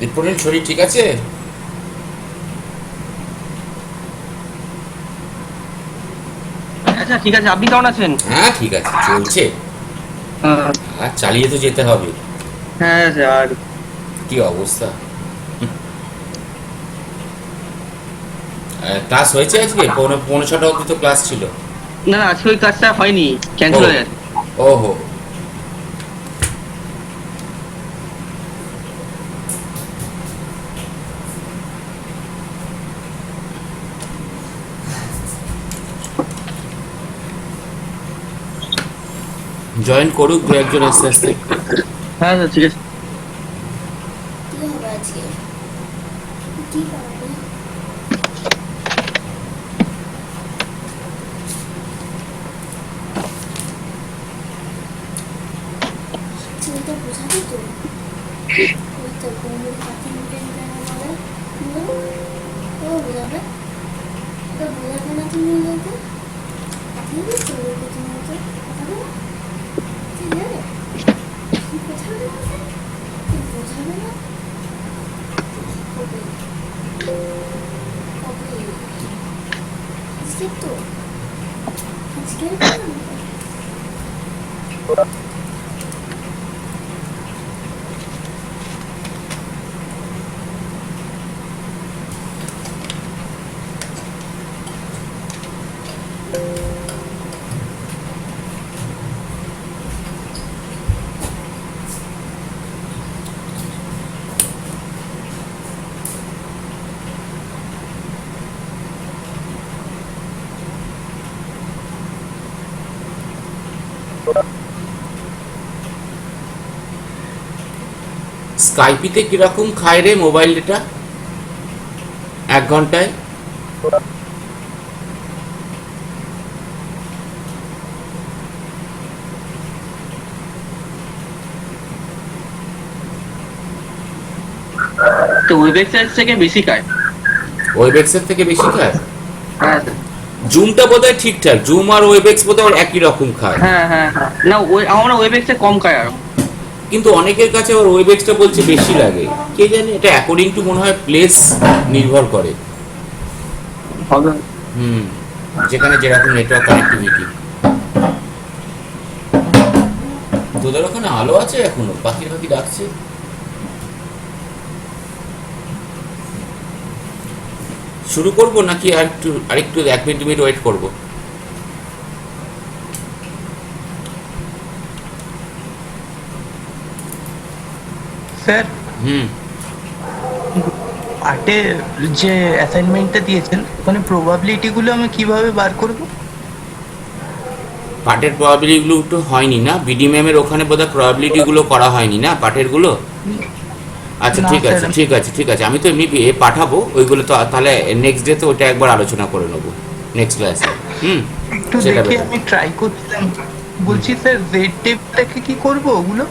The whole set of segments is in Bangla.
দীপনের শরীর ঠিক আছে? আচ্ছা ঠিক আছে, আপনি কেমন আছেন? হ্যাঁ ঠিক আছে, চলছে। আহ, আর চালিয়ে তো যেতে হবে। হ্যাঁ স্যার। কি অবস্থা! ক্লাস হয়েছে আজকে? পৌনে পৌনে ছটা অবধি তো ক্লাস ছিল। না না, আজকে ওই কাজটা হয়নি, ও, ক্যান্সেল হয়ে গেছে। ওহো। জয়েন করুক দু একজন আস্তে আস্তে। হ্যাঁ স্যার ঠিক আছে। কি হবে আজকে? কি পারবে? ছেলেটা বোঝাবে তো? ওই তো কোমরে পাখি উঠে কেন বলে? ও বোঝাবে? তো বোঝাবে না তুমি ওদেরকে? পাখি উঠেছে ওদেরকে তুমি ওকে বোঝাবে না? ঠিক আছে? বোঝাবে না? বোঝাবে না? কবে? কবে? আজকে তো? আজকের কেন? স্কাইপিতে কিরকম খায় রে মোবাইল ডেটা এক ঘন্টায়? তো ওয়েবএক্স থেকে বেশি খায়। ওয়েবেক্সের থেকে বেশি খায়? হ্যাঁ স্যার। জুমটা বোধহয় ঠিকঠাক, জুম আর ওয়েবেক্স বোধহয় একই রকম খায়। হ্যাঁ হ্যাঁ হ্যাঁ, না ওই আমরা ওয়েবএক্সে কম খায় আর। কিন্তু অনেকের কাছে আবার ওয়েবেক্সটা বলছে বেশি লাগে। কে জানে, এটা অ্যাকর্ডিং টু মনে হয় প্লেস নির্ভর করে। হবে। হুম, যেখানে যেরকম নেটওয়ার্ক কানেক্টিভিটি। তোদের ওখানে আলো আছে এখনো? পাখি পাখি ডাকছে? শুরু করব নাকি আরেকটু 1 মিনিট 2 মিনিট ওয়েট করব? স্যার, হুম। আর্টে যে অ্যাসাইনমেন্টটা দিয়েছেন ওখানে প্রবাবিলিটি গুলো আমি কিভাবে বার করব? পাটের প্রবাবিলিটিগুলো তো হয়নি না? বিডি ম্যামের ওখানে বোধহয় প্রবাবিলিটিগুলো করা হয়নি না পাটেরগুলো? আচ্ছা না ঠিক আছে স্যার। ঠিক আছে ঠিক আছে, আমি তো এমনি পাঠাবো ওইগুলো, তো তাহলে নেক্সট ডে তো ওইটা একবার আলোচনা করে নেবো নেক্সট ক্লাসে। হুম, একটু সেটা দেখে বেটার। আমি ট্রাই করছিলাম। বলছি স্যার, জেড টেবিল দেখে কি করব ওগুলো?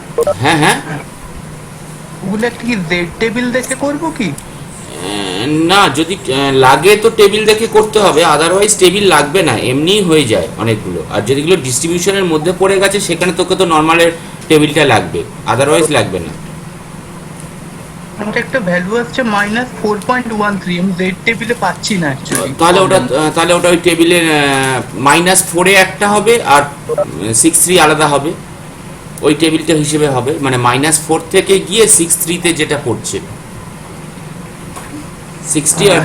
হ্যাঁ হ্যাঁ। ওগুলো একটা কি জেড টেবিল দেখে করব কি? না, যদি লাগে তো টেবিল দেখে করতে হবে, আদারওয়াইজ টেবিল লাগবে না, এমনিই হয়ে যায় অনেকগুলো। আর যেগুলো ডিস্ট্রিবিউশনের মধ্যে পড়ে গেছে সেখানে তোকে তো নর্মালের টেবিলটা লাগবে, আদারওয়াইজ লাগবে না। আমার একটা ভ্যালু আসছে -4.13, আমি জেড টেবিলে পাচ্ছি না অ্যাকচুয়ালি। তাহলে ওটা ওই টেবিলের -4-এ একটা হবে, আর 6-3 আলাদা হবে। ওই টেবিলটা হিসেবে হবে, মানে -4 থেকে গিয়ে 6-3-তে যেটা পড়ছে 60, আর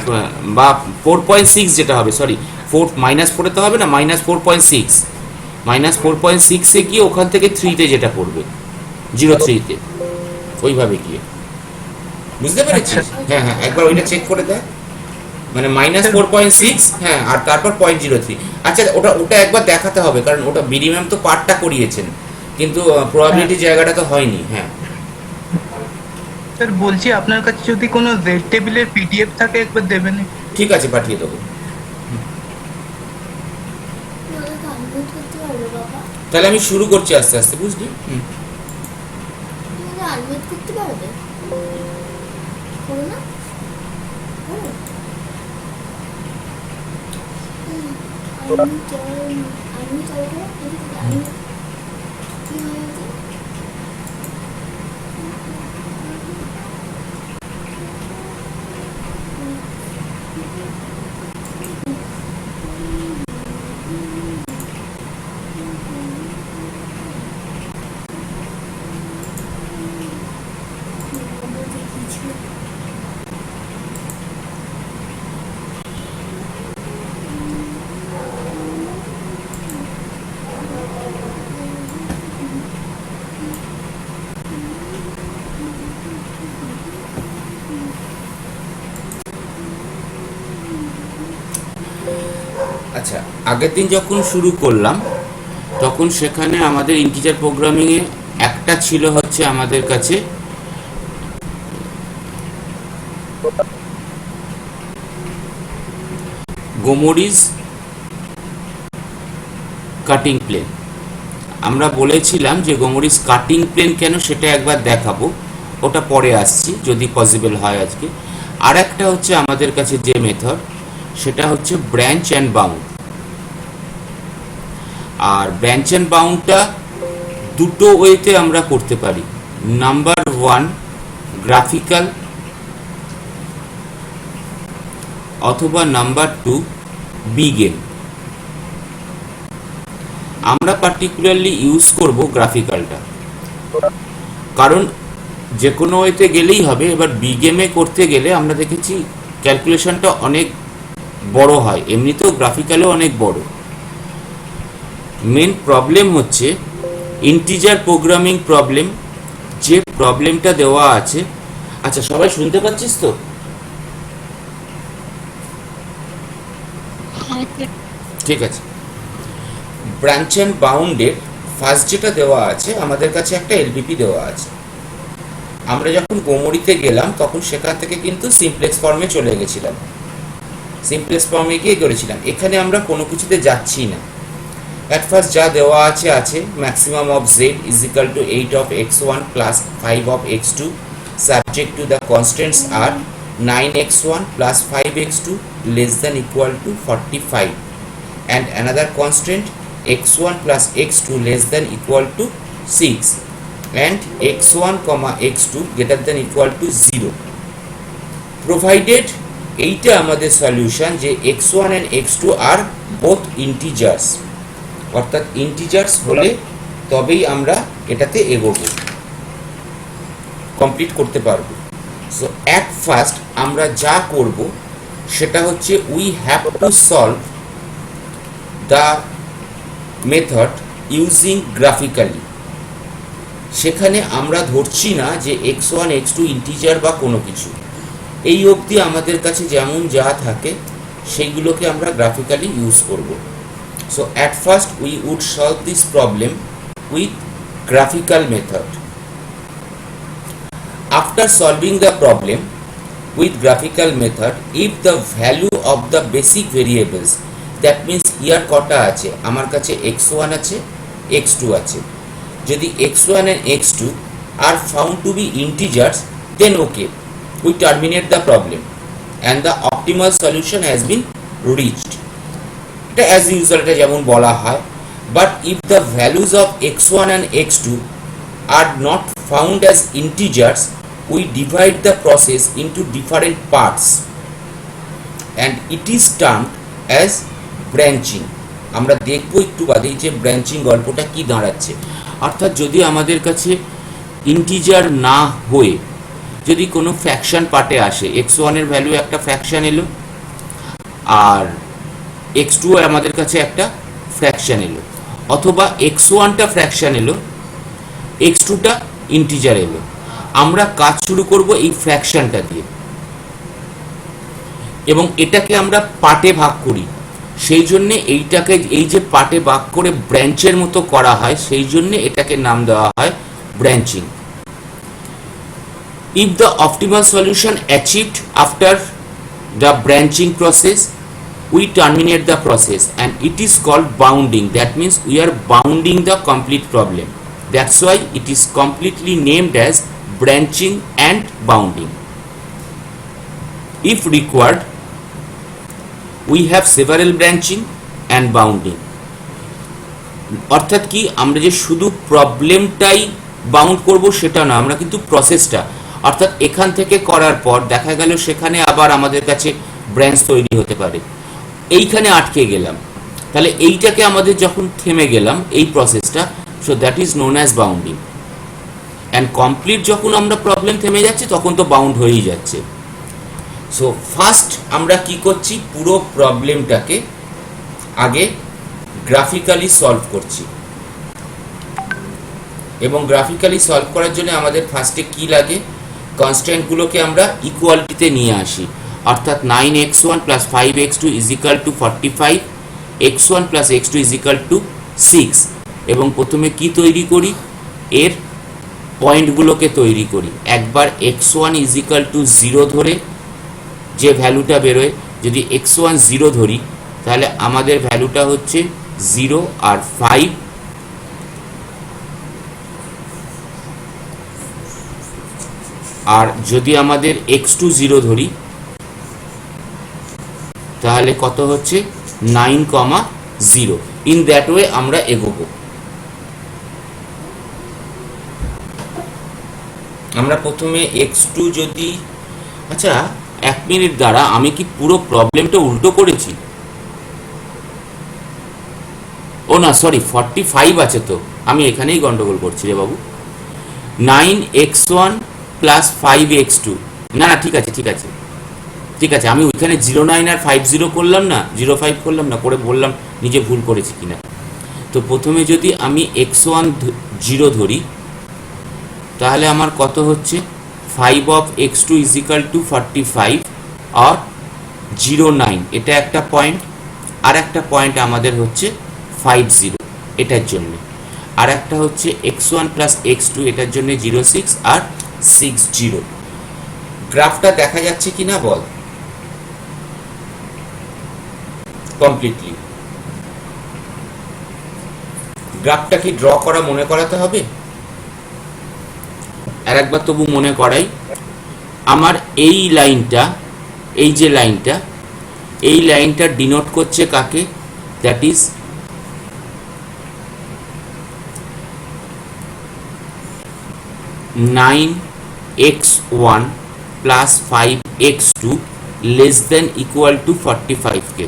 বা 4.6 যেটা হবে, সরি, -4 তো হবে না, -4.6, -4.6-এ গিয়ে ওখান থেকে 3-তে যেটা পড়বে, 03-তে, ওইভাবে গিয়ে। বুঝতে পেরেছিস? আচ্ছা হ্যাঁ হ্যাঁ, একবার ওইটা চেক করে দেখ। মানে স্যার। -4.6, হ্যাঁ, আর তারপর 0.03। আচ্ছা, ওটা ওটা একবার দেখাতে হবে, কারণ ওটা বিডি ম্যাম তো পার্টটা করিয়েছেন, কিন্তু হ্যাঁ প্রবাবিলিটি জায়গাটা তো হয়নি। হ্যাঁ, স্যার, বলছি আপনার কাছে যদি কোনো জেড টেবিলের পিডিএফ থাকে একবার দেবেন। ঠিক আছে, পাঠিয়ে দেবো। ওদেরকে আনমিউট করতে পারবে বাবা? তাহলে আমি শুরু করছি আস্তে আস্তে, বুঝলি? তুমি ওদের আনমিউট করতে পারবে? করো না? করো? আনমিউট আনমিউট করো। এদিকে আনমিউট কি হয় ওদের? আচ্ছা, আগের দিন যখন শুরু করলাম তখন সেখানে আমাদের ইন্টিজার প্রোগ্রামিংয়ে একটা ছিল হচ্ছে আমাদের কাছে গোমরিস কাটিং প্লেন। আমরা বলেছিলাম যে গোমরিস কাটিং প্লেন কেন সেটা একবার দেখাবো, ওটা পরে আসছি যদি পসিবল হয় আজকে। আর একটা হচ্ছে আমাদের কাছে যে মেথড সেটা হচ্ছে ব্রাঞ্চ অ্যান্ড বাউন্ড। আর ব্রাঞ্চ অ্যান্ড বাউন্ডটা দুটো ওয়েতে আমরা করতে পারি। নাম্বার 1 গ্রাফিক্যাল, অথবা নাম্বার 2 বিগেম। আমরা পার্টিকুলারলি ইউজ করব গ্রাফিক্যালটা, কারণ যে কোনো ওয়েতে গেলেই হবে। এবার বিগেমে করতে গেলে আমরা দেখেছি ক্যালকুলেশনটা অনেক বড় হয়, এমনিতেও গ্রাফিক্যালও অনেক বড়। মেন প্রবলেম হচ্ছে ইন্টিজার প্রোগ্রামিং প্রবলেম, যে প্রবলেমটা দেওয়া আছে। আচ্ছা, সবাই শুনতে পাচ্ছিস তো? ঠিক আছে। ব্রাঞ্চ অ্যান্ড বাউন্ডের ফার্স্ট যেটা দেওয়া আছে, আমাদের কাছে একটা এলবিপি দেওয়া আছে। আমরা যখন গোমরিতে গেলাম তখন সেখান থেকে কিন্তু সিমপ্লেক্স ফর্মে চলে গেছিলাম, সিমপ্লেক্স ফর্মে গিয়ে করেছিলাম। এখানে আমরা কোনো কিছুতে যাচ্ছি না। at first যা দেওয়া আছে আছে maximum of z is equal to 8 of x1 plus 5 of x2 subject to the constants are 9x1 plus 5x2 less than equal to 45 and another constant x1 plus x2 less than equal to 6 and x1 comma x2 greater than equal to 0 provided এইটা আমাদের সলিউশন যে x1 and x2 are both integers, অর্থাৎ ইন্টিজার্স হলে তবেই আমরা এটাতে এগোবো, কমপ্লিট করতে পারবো। সো অ্যাট ফার্স্ট আমরা যা করব সেটা হচ্ছে we have to solve the method using graphically. সেখানে আমরা ধরছি না যে x1 x2 ইন্টিজার বা কোনো কিছু, এই অবধি আমাদের কাছে যেমন যা থাকে সেইগুলোকে আমরা গ্রাফিক্যালি ইউজ করব। So at first we would solve this problem with graphical method. After solving the problem with graphical method, if the value of the basic variables, that means here কটা আছে আমার কাছে x1 আছে x2 আছে, যদি x1 and x2 are found to be integers, then okay, we terminate the problem and the optimal solution has been reached. এটা অ্যাজ ইউজুয়াল এটা যেমন বলা হয়। But if the values of x1 and x2 are not found as integers, we divide the process into different parts and it is termed as branching. আমরা দেখবো একটু বাদেই যে ব্রাঞ্চিং গল্পটা কি দাঁড়াচ্ছে। অর্থাৎ যদি আমাদের কাছে ইন্টিজার না হয়ে যদি কোনো ফ্র্যাকশন পার্টে আসে, x1 এর ভ্যালু একটা ফ্র্যাকশন এলো আর x2 আমাদের কাছে একটা ফ্র্যাকশন এলো, অথবা x1টা ফ্র্যাকশন এলো x2টা ইন্টিজার এলো, আমরা কাজ শুরু করব এই ফ্র্যাকশনটা দিয়ে এবং এটাকে আমরা পার্টে ভাগ করি। সেই জন্যে এইটাকে এই যে পার্টে ভাগ করে ব্রাঞ্চের মতো করা হয়, সেই জন্যে এটাকে নাম দেওয়া হয় branching. If the optimal solution achieved after the branching process, we terminate the process and it is called bounding. That means we are bounding the complete problem. That's why it is completely named as branching and bounding. If required, we have several branching and bounding. অর্থাৎ কি আমরা যে শুধু প্রবলেমটাই বাউন্ড করব সেটা না, আমরা কিন্তু প্রসেসটা, অর্থাৎ এখান থেকে করার পর দেখা গেল সেখানে আবার আমাদের কাছে ব্রাঞ্চ তৈরি হতে পারে, এইখানে আটকে গেলাম, তাহলে এইটাকে আমাদের যখন থেমে গেলাম এই প্রসেসটা, so that is known as bounding. And complete যখন আমরা প্রবলেম থেমে যাচ্ছে তখন তো বাউন্ড হয়েই যাচ্ছে। সো ফার্স্ট আমরা কি করছি, পুরো প্রবলেমটাকে আগে গ্রাফিক্যালি সলভ করছি এবং গ্রাফিক্যালি সলভ করার জন্য আমাদের ফার্স্টে কি লাগে, কনস্ট্যান্টগুলোকে আমরা ইকুয়ালিটিতে নিয়ে আসি। অর্থাৎ 9x1 plus 5x2 is equal to 45, x1 plus x2 is equal two 6 এবং প্রথমে কি তৈরি করি, এর পয়েন্টগুলোকে তৈরি করি। একবার x1 ইজ ইকাল টু 0 ধরে যে ভ্যালুটা বেরোয়, যদি x1 0 ধরি তাহলে আমাদের ভ্যালুটা হচ্ছে 0 আর 5, আর যদি আমাদের x2 0 ধরি তাহলে কত হচ্ছে 9,0। ইন দ্যাট ওয়ে আমরা এগোবো। আমরা প্রথমে x2 যদি, আচ্ছা 1 মিনিট দ্বারা আমি কি পুরো প্রবলেমটা উল্টো করেছি? ও না, সরি 45 আছে তো, আমি এখানেই গন্ডগোল করছি রে বাবু। 9x1 প্লাস 5x2, না না ঠিক আছে ঠিক আছে ঠিক আছে, আমি ওইখানে 09 আর 50 করলাম না, 05 করলাম না, করে বললাম নিজে ভুল করেছি কিনা। তো প্রথমে যদি আমি x1 0 ধরি তাহলে আমার কত হচ্ছে 5 of x2 is equal two 45 আর 09, এটা একটা পয়েন্ট। আর একটা পয়েন্ট আমাদের হচ্ছে 50 এটার জন্য, আর একটা হচ্ছে x1 প্লাস x2 এটার জন্য 06 আর 60। গ্রাফটা দেখা যাচ্ছে কিনা বল কমপ্লিটলি? গ্রাফটা কি ড্র করা মনে করাতে হবে? আর একবার তবু মনে করাই। আমার এই লাইনটা, এই যে লাইনটা, এই লাইনটা ডিনোট করছে কাকে? That is nine x1 plus 5x2 less than equal to 45 K,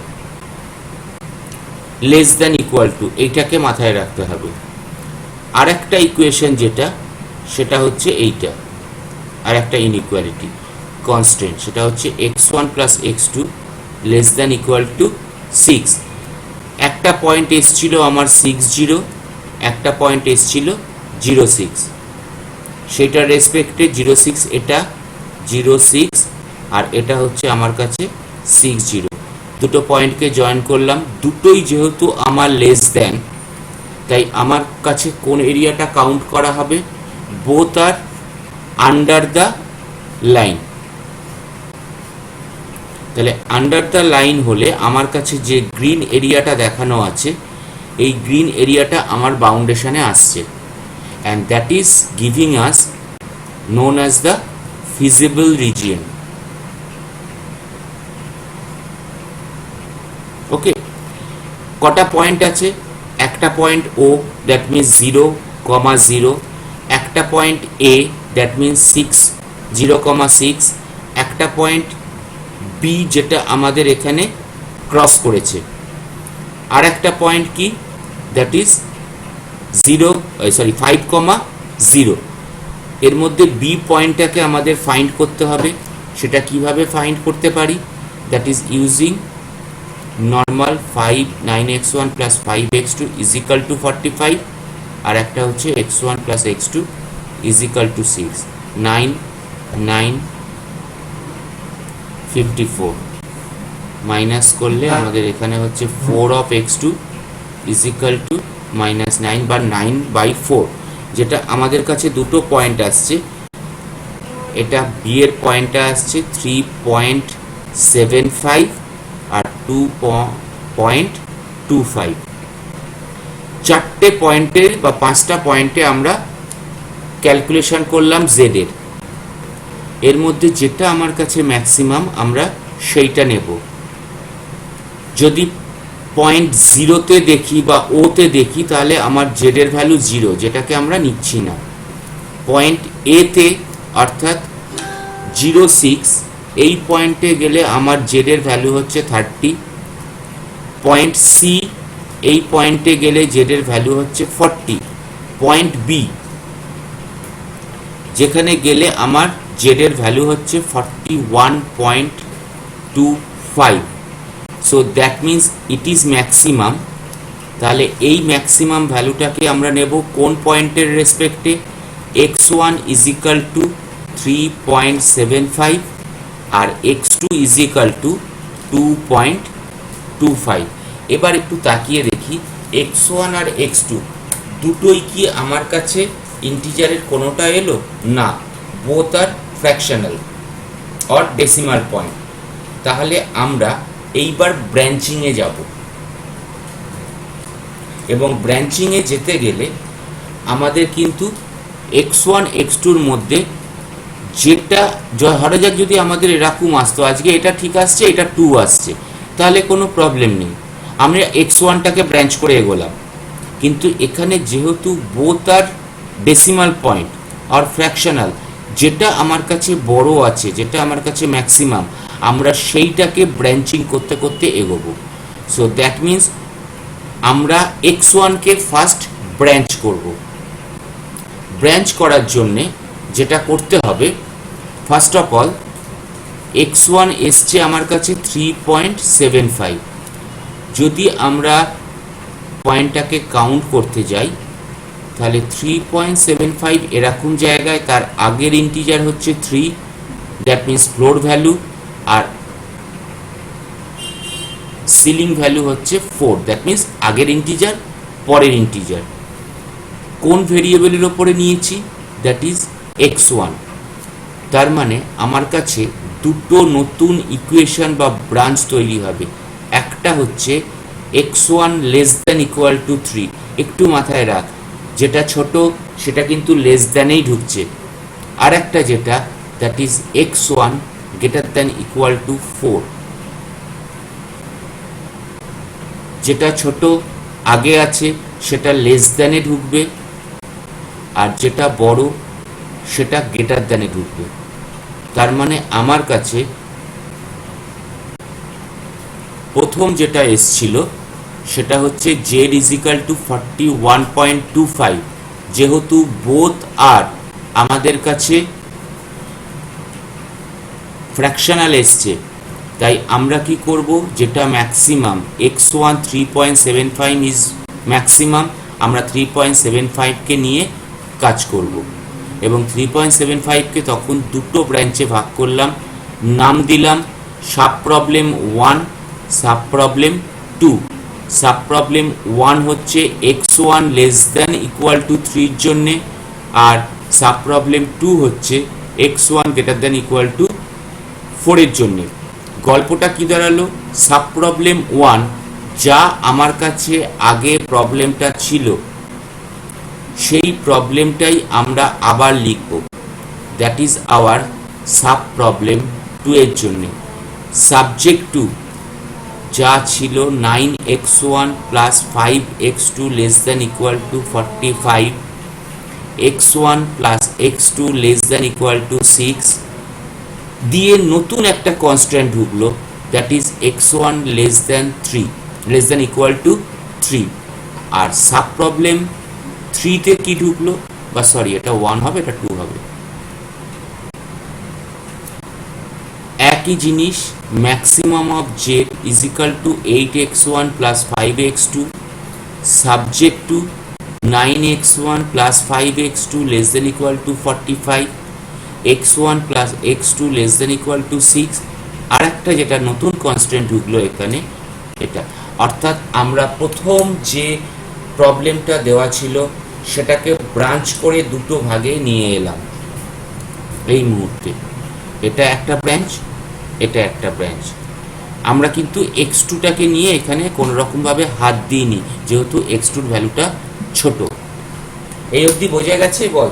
less than equal two, এইটাকে মাথায় রাখতে হবে। আর একটা ইকুয়েশন যেটা, সেটা হচ্ছে এইটা, আর একটা ইনইকুয়ালিটি কনস্ট্যান্ট, সেটা হচ্ছে x1 plus x2 less than equal to 6। একটা পয়েন্ট এসছিল আমার 60, একটা পয়েন্ট এসছিল 06, সেটার রেসপেক্টে 06, এটা 06 আর এটা হচ্ছে আমার কাছে 60। দুটো পয়েন্টকে জয়েন করলাম, দুটোই যেহেতু আমার লেস দেন, তাই আমার কাছে কোন এরিয়াটা কাউন্ট করা হবে? Both are under the line. তাহলে আন্ডার দ্য লাইন হলে আমার কাছে যে গ্রিন এরিয়াটা দেখানো আছে, এই গ্রিন এরিয়াটা আমার বাউন্ডেশনে আসছে, and that is giving us known as the feasible region. ওকে, কটা পয়েন্ট আছে? একটা পয়েন্ট ও, দ্যাট মিনস 0,0, একটা পয়েন্ট এ, দ্যাট মিনস 6, 0,6, একটা পয়েন্ট বি যেটা আমাদের এখানে ক্রস করেছে, আর একটা পয়েন্ট কি? That is 5,0। এর মধ্যে বি পয়েন্টটাকে আমাদের ফাইন্ড করতে হবে। সেটা কিভাবে ফাইন্ড করতে পারি? That is using normal 9x1 plus 5x2 is equal two 45, আর একটা হচ্ছে x1 plus x2 is equal two 6, 9, 9, 54 minus করলে আমাদের এখানে হচ্ছে 4 of x2 is equal two -9 বা 9/4, যেটা আমাদের কাছে দুটো পয়েন্ট আসছে। এটা বি এর পয়েন্টটা আসছে 3.75 আর 2.25। চারটে পয়েন্টে বা পাঁচটা পয়েন্টে আমরা ক্যালকুলেশন করলাম জেড এর। এর মধ্যে যেটা আমার কাছে ম্যাক্সিমাম আমরা সেইটা নেব। যদি পয়েন্ট 0-তে দেখি বা ওতে দেখি তাহলে আমার জেড এর ভ্যালু 0, যেটাকে আমরা নিচ্ছি না। পয়েন্ট এতে অর্থাৎ 06, এই পয়েন্টে গেলে আমার জেড এর ভ্যালু হচ্ছে 30। পয়েন্ট সি, এই পয়েন্টে গেলে জেড এর ভ্যালু হচ্ছে 40। পয়েন্ট বি, যেখানে গেলে আমার জেড এর ভ্যালু হচ্ছে 41.25। So that means it is maximum. তাহলে এই ম্যাক্সিমাম ভ্যালুটাকে আমরা নেব কোন পয়েন্টের রেসপেক্টে? x1 ইজ ইকাল টু 3.75 আর x2 ইজ ইকাল টু 2.25। এবার একটু তাকিয়ে দেখি x1 আর x2 দুটোই কি আমার কাছে ইন্টিজারের কোনোটা এলো না, both are fractional or decimal point. তাহলে আমরা এইবার ব্রাঞ্চিংয়ে যাব, এবং ব্রাঞ্চিংয়ে যেতে গেলে আমাদের কিন্তু x1 x2-র মধ্যে যেটা ধরা যাক যদি আমাদের এরকম আসতো, আজকে এটা ঠিক আসছে, এটা 2 আসছে, তাহলে কোনো প্রবলেম নেই, আমরা x1টাকে ব্রাঞ্চ করে এগোলাম। কিন্তু এখানে যেহেতু বোথ আর ডেসিমাল পয়েন্ট আর ফ্র্যাকশনাল, যেটা আমার কাছে বড় আছে, যেটা আমার কাছে ম্যাক্সিমাম, আমরা সেইটাকে ব্রাঞ্চিং করতে করতে এগোবো। সো দ্যাট মিন্স আমরা x1কে ফার্স্ট ব্রাঞ্চ করব। ব্রাঞ্চ করার জন্যে যেটা করতে হবে, ফার্স্ট অফ অল x1 এসছে আমার কাছে 3.75। যদি আমরা পয়েন্টটাকে কাউন্ট করতে যাই তাহলে 3.75 এরকম জায়গায় তার আগের ইন্টিজার হচ্ছে 3, দ্যাট মিন্স ফ্লোর ভ্যালু, আর সিলিং ভ্যালু হচ্ছে 4, দ্যাট মিন্স আগের ইন্টিজার পরের ইন্টিজার। কোন ভেরিয়েবলের ওপরে নিয়েছি? That is x1। তার মানে আমার কাছে দুটো নতুন ইকুয়েশন বা ব্রাঞ্চ তৈরি হবে। একটা হচ্ছে x1 less than equal to 3, একটু মাথায় রাখ, যেটা ছোট সেটা কিন্তু লেস দ্যানেই ঢুকছে। আর একটা যেটা that is x1 greater than equal to 4, যেটা ছোট আগে আছে সেটা লেস দ্যানে ঢুকবে, আর যেটা বড় সেটা গ্রেটার দ্যানে ঢুকবে। তার মানে আমার কাছে প্রথম যেটা এসছিল সেটা হচ্ছে z ইজিক্যাল টু 41.25। যেহেতু বোথ আর আমাদের কাছে ফ্র্যাকশনাল এসছে, তাই আমরা কি করব, যেটা ম্যাক্সিমাম x1 3.75 ইজ ম্যাক্সিমাম, আমরা 3.75কে নিয়ে কাজ করব। এবং 3.75কে তখন দুটো ব্রাঞ্চে ভাগ করলাম, নাম দিলাম sub problem 1, sub problem 2। Sub problem 1 হচ্ছে x1 less than equal to 3 এর জন্যে, আর সাব প্রবলেম 2 হচ্ছে x1 greater than equal to 4 এর জন্যে। গল্পটা কি দাঁড়ালো, সাব প্রবলেম 1 যা আমার কাছে আগে প্রবলেমটা ছিল সেই প্রবলেমটাই আমরা আবার লিখব, that is our sub problem 2 এর জন্যে। সাবজেক্ট 2 যা ছিল 9x1 plus 5x2 less than equal to 45, x1 plus x2 less than equal to 6 দিয়ে নতুন একটা কনস্ট্যান্ট ঢুকলো, that is x1 less than 3 less than equal to 3। আর সাব প্রবলেম 3 তে কি ঢুকলো, বা সরি এটা 1 হবে, এটা 2 হবে, একই জিনিস, maximum of z is equal to 8x1 plus 5x2, subject to 9x1 plus 5x2 less than equal to 45, x1 plus x2 less than equal to 6। আর একটা যেটা নতুন কনস্ট্যান্ট ঢুকলো এখানে, এটা অর্থাৎ আমরা প্রথম যে প্রবলেমটা দেওয়া ছিল সেটাকে ব্রাঞ্চ করে দুটো ভাগে নিয়ে এলাম এই মুহূর্তে। এটা একটা ব্রাঞ্চ, এটা একটা ব্রাঞ্চ। আমরা কিন্তু x2টাকে নিয়ে এখানে কোনো রকমভাবে হাত দিইনি, যেহেতু x2-র ভ্যালুটা ছোট। এই অবধি বোঝা গেছে? বল।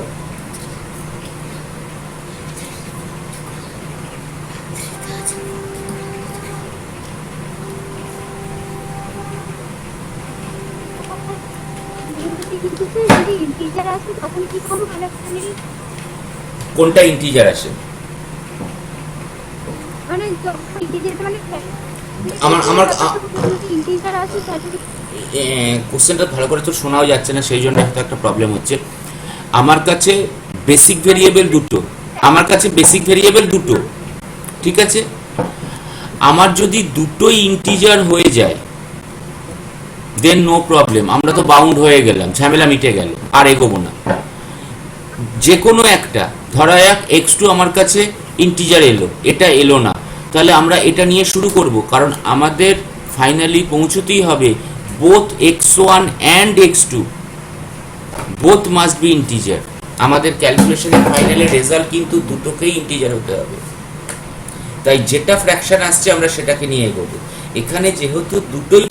কোনটা ইন্টিজার আসে? আমার কোশ্চেনটা ভালো করে তো শোনাও যাচ্ছে না, সেই জন্য একটা প্রবলেম হচ্ছে। আমার কাছে বেসিক ভেরিয়েবল দুটো, আমার কাছে বেসিক ভেরিয়েবল দুটো, ঠিক আছে। আমার যদি দুটোই ইন্টিজার হয়ে যায় দেন নো প্রবলেম, আমরা তো বাউন্ড হয়ে গেলাম, ঝামেলা মিটে গেল, আর এগোবো না। যে কোনো একটা, ধরা যাক x2 আমার কাছে ইন্টিজার এলো, এটা এলো না, তাহলে আমরা এটা নিয়ে শুরু করব, কারণ আমাদের ফাইনালি পৌঁছতেই হবে both x1 and x2 both must be integer. আমাদের ক্যালকুলেশনের ফাইনালি রেজাল্ট কিন্তু দুটোকেই ইন্টিজার হতে হবে। তাই যেটা ফ্র্যাকশন আসছে আমরা সেটাকে নিয়ে এগোবো। এখানে যেহেতু দুটোই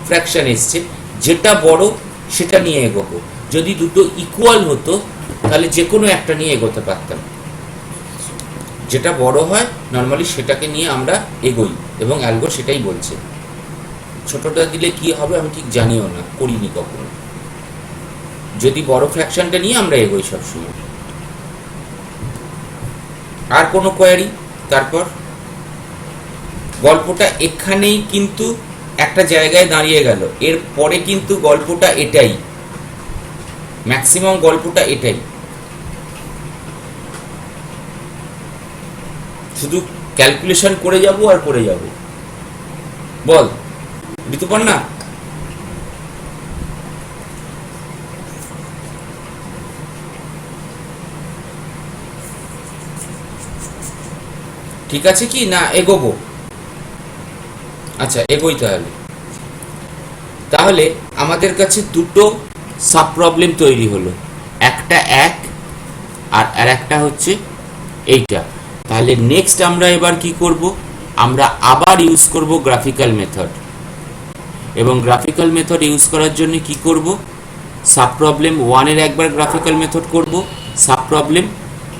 ফ্র্যাকশন এসছে, যেটা বড় সেটা নিয়ে এগোবো। যদি দুটো ইকুয়াল হতো তাহলে যে কোনো একটা নিয়ে এগোতে পারতাম। যেটা বড় হয় নর্মালি সেটাকে নিয়ে আমরা এগোই এবং অ্যালগো সেটাই বলছে। ছোটটা দিলে কি হবে আমি ঠিক জানিও না, করিনি কখনো। যদি বড় ফ্র্যাকশনটা নিয়ে আমরা এগোই সবসময়। আর কোনো কোয়ারি? তারপর গল্পটা এখানেই কিন্তু একটা জায়গায় দাঁড়িয়ে গেল। এর পরে কিন্তু গল্পটা এটাই, ম্যাক্সিমাম গল্পটা এটাই। শুধু ক্যালকুলেশন করে যাব আর করে যাব। বল ঋতুপর্ণা, ঠিক আছে কি না এগোবো? আচ্ছা এগোই তাহলে। তাহলে আমাদের কাছে দুটো সাব প্রবলেম তৈরি হলো, একটা এক আর আরেকটা হচ্ছে এইটা। তাহলে নেক্সট আমরা এবার কি করব? আমরা আবার ইউজ করব গ্রাফিক্যাল মেথড। এবং গ্রাফিক্যাল মেথড ইউজ করার জন্য কি করব? সাব প্রবলেম 1 এর একবার গ্রাফিক্যাল মেথড করব, সাব প্রবলেম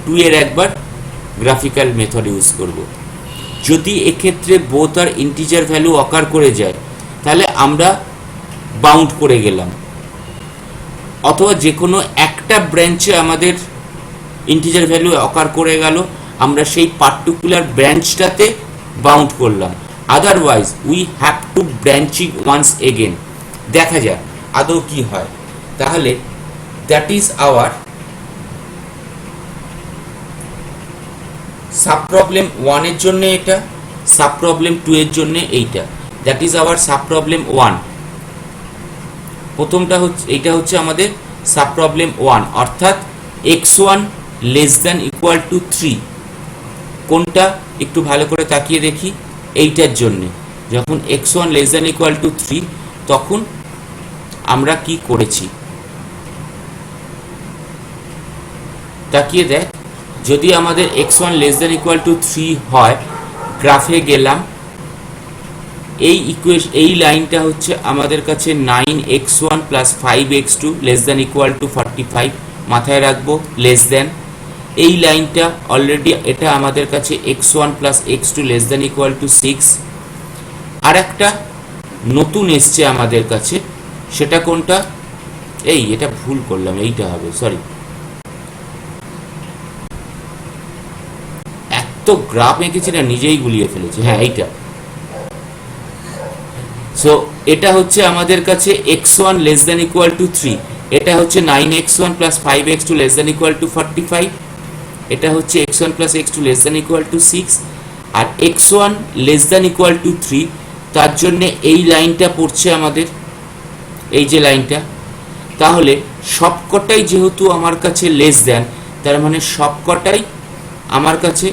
2 এর একবার গ্রাফিক্যাল মেথড ইউজ করব। যদি এক্ষেত্রে বোথ আর ইন্টিজার ভ্যালু অকার করে যায় তাহলে আমরা বাউন্ড করে গেলাম, অথবা যে কোনো একটা ব্রাঞ্চে আমাদের ইন্টিজার ভ্যালু অকার করে গেল, আমরা সেই পার্টিকুলার ব্রাঞ্চটাতে বাউন্ড করলাম। Otherwise we have to branching once again. দেখা যাক আদৌ কি হয়। তাহলে that is our sub problem 1 এর জন্য এটা, সাব প্রবলেম 2 এর জন্য এইটা। That is our sub problem 1। প্রথমটা হচ্ছে এইটা হচ্ছে আমাদের সাব প্রবলেম 1, অর্থাৎ x1 less than equal to 3। কোনটা একটু ভালো করে তাকিয়ে দেখি। এইটার জন্য যখন x1 less than equal to 3 তখন আমরা কি করেছি তাকিয়ে দেখ। যদি আমাদের x1 less than equal to 3 হয়, গ্রাফে গেলাম, এই লাইনটা হচ্ছে আমাদের কাছে 9x1 plus 5x2 less than equal to 45। মাথায় রাখবো লেস দ্যান। এই লাইনটা অলরেডি এটা আমাদের কাছে x1 plus x2 less than equal to 6। আর একটা নতুন এসছে আমাদের কাছে, সেটা কোনটা? এটা ভুল করলাম, এইটা হবে, সরি। এত গ্রাফ এঁকেছি না, নিজেই গুলিয়ে ফেলেছি। হ্যাঁ এইটা। সো এটা হচ্ছে আমাদের কাছে x1 less than equal to 3। এটা হচ্ছে 9x1 plus 5x2 less than equal to 45। এটা হচ্ছে x1 plus x2 less than equal to 6। আর x1 less than equal to 3, তার জন্য এই লাইনটা পড়ছে আমাদের, এই যে লাইনটা। তাহলে সবকটাই যেহেতু আমার কাছে লেস দ্যান, তার মানে সবকটাই আমার কাছে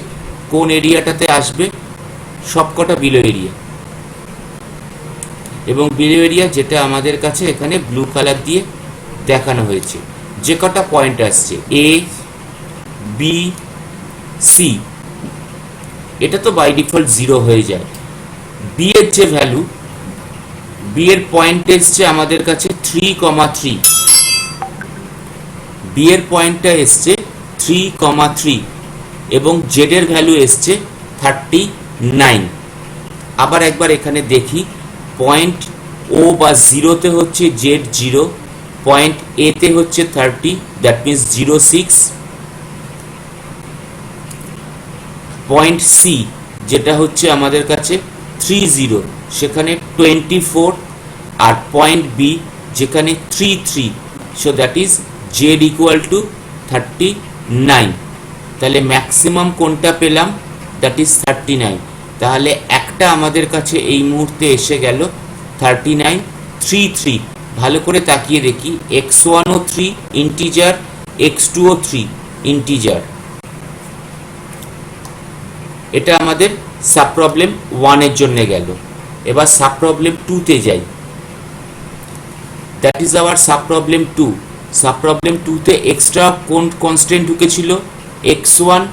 কোন এরিয়াটাতে আসবে? সবকটা বিলো এরিয়া। এবং বিলো এরিয়া যেটা আমাদের কাছে এখানে ব্লু কালার দিয়ে দেখানো হয়েছে, যে কটা পয়েন্ট আসছে এ বি সি, এটা তো বাই ডিফল্ট 0 হয়ে যায়। বি এর যে ভ্যালু, বি এর পয়েন্ট এসছে আমাদের কাছে 3,3। বি এর পয়েন্টটা এসছে 3,3 এবং জেড এর ভ্যালু এসছে 39। আবার একবার এখানে দেখি, পয়েন্ট ও বা 0তে হচ্ছে জেড 0, পয়েন্ট এ তে হচ্ছে 30, দ্যাট মিনস 06। পয়েন্ট সি যেটা হচ্ছে আমাদের কাছে 30, সেখানে 24। আর পয়েন্ট বি যেখানে 33, so that is Z equal to 39। তাহলে ম্যাক্সিমাম কোনটা পেলাম? That is 39। তাহলে একটা আমাদের কাছে এই মুহূর্তে এসে গেল 39, 33। ভালো করে তাকিয়ে দেখি, x1 ও 3 ইন্টিজার, x2 ও 3 ইন্টিজার। এটা আমাদের সাব প্রবলেম 1 এর জন্য গেল। এবার সাব প্রবলেম 2 তে যাই। That is our sub problem 2। Sub problem 2 তে এক্সট্রা কোন কনস্ট্যান্ট ঢুকেছিল? x1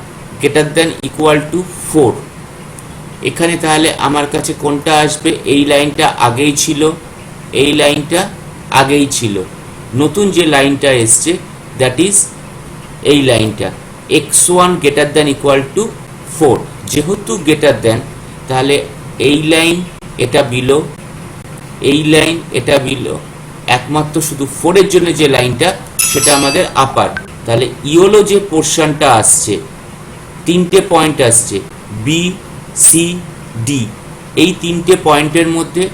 greater than equal to 4। এখানে তাহলে আমার কাছে কোনটা আসবে? এই লাইনটা আগেই ছিল, এই লাইনটা আগেই ছিল, নতুন যে লাইনটা এসছে দ্যাট ইজ এই লাইনটা x1 greater than equal to 4। যেহেতু গ্রেটার দ্যান, তাহলে এই লাইন এটা বিলো, এই লাইন এটা বিলো, একমাত্র শুধু 4 এর জন্য যে লাইনটা সেটা আমাদের আপার। তাহলে ইয়োলো যে পোর্শনটা আসছে, তিনটে পয়েন্ট আসছে বি, সি, ডি, এই তিনটে পয়েন্টের মধ্যে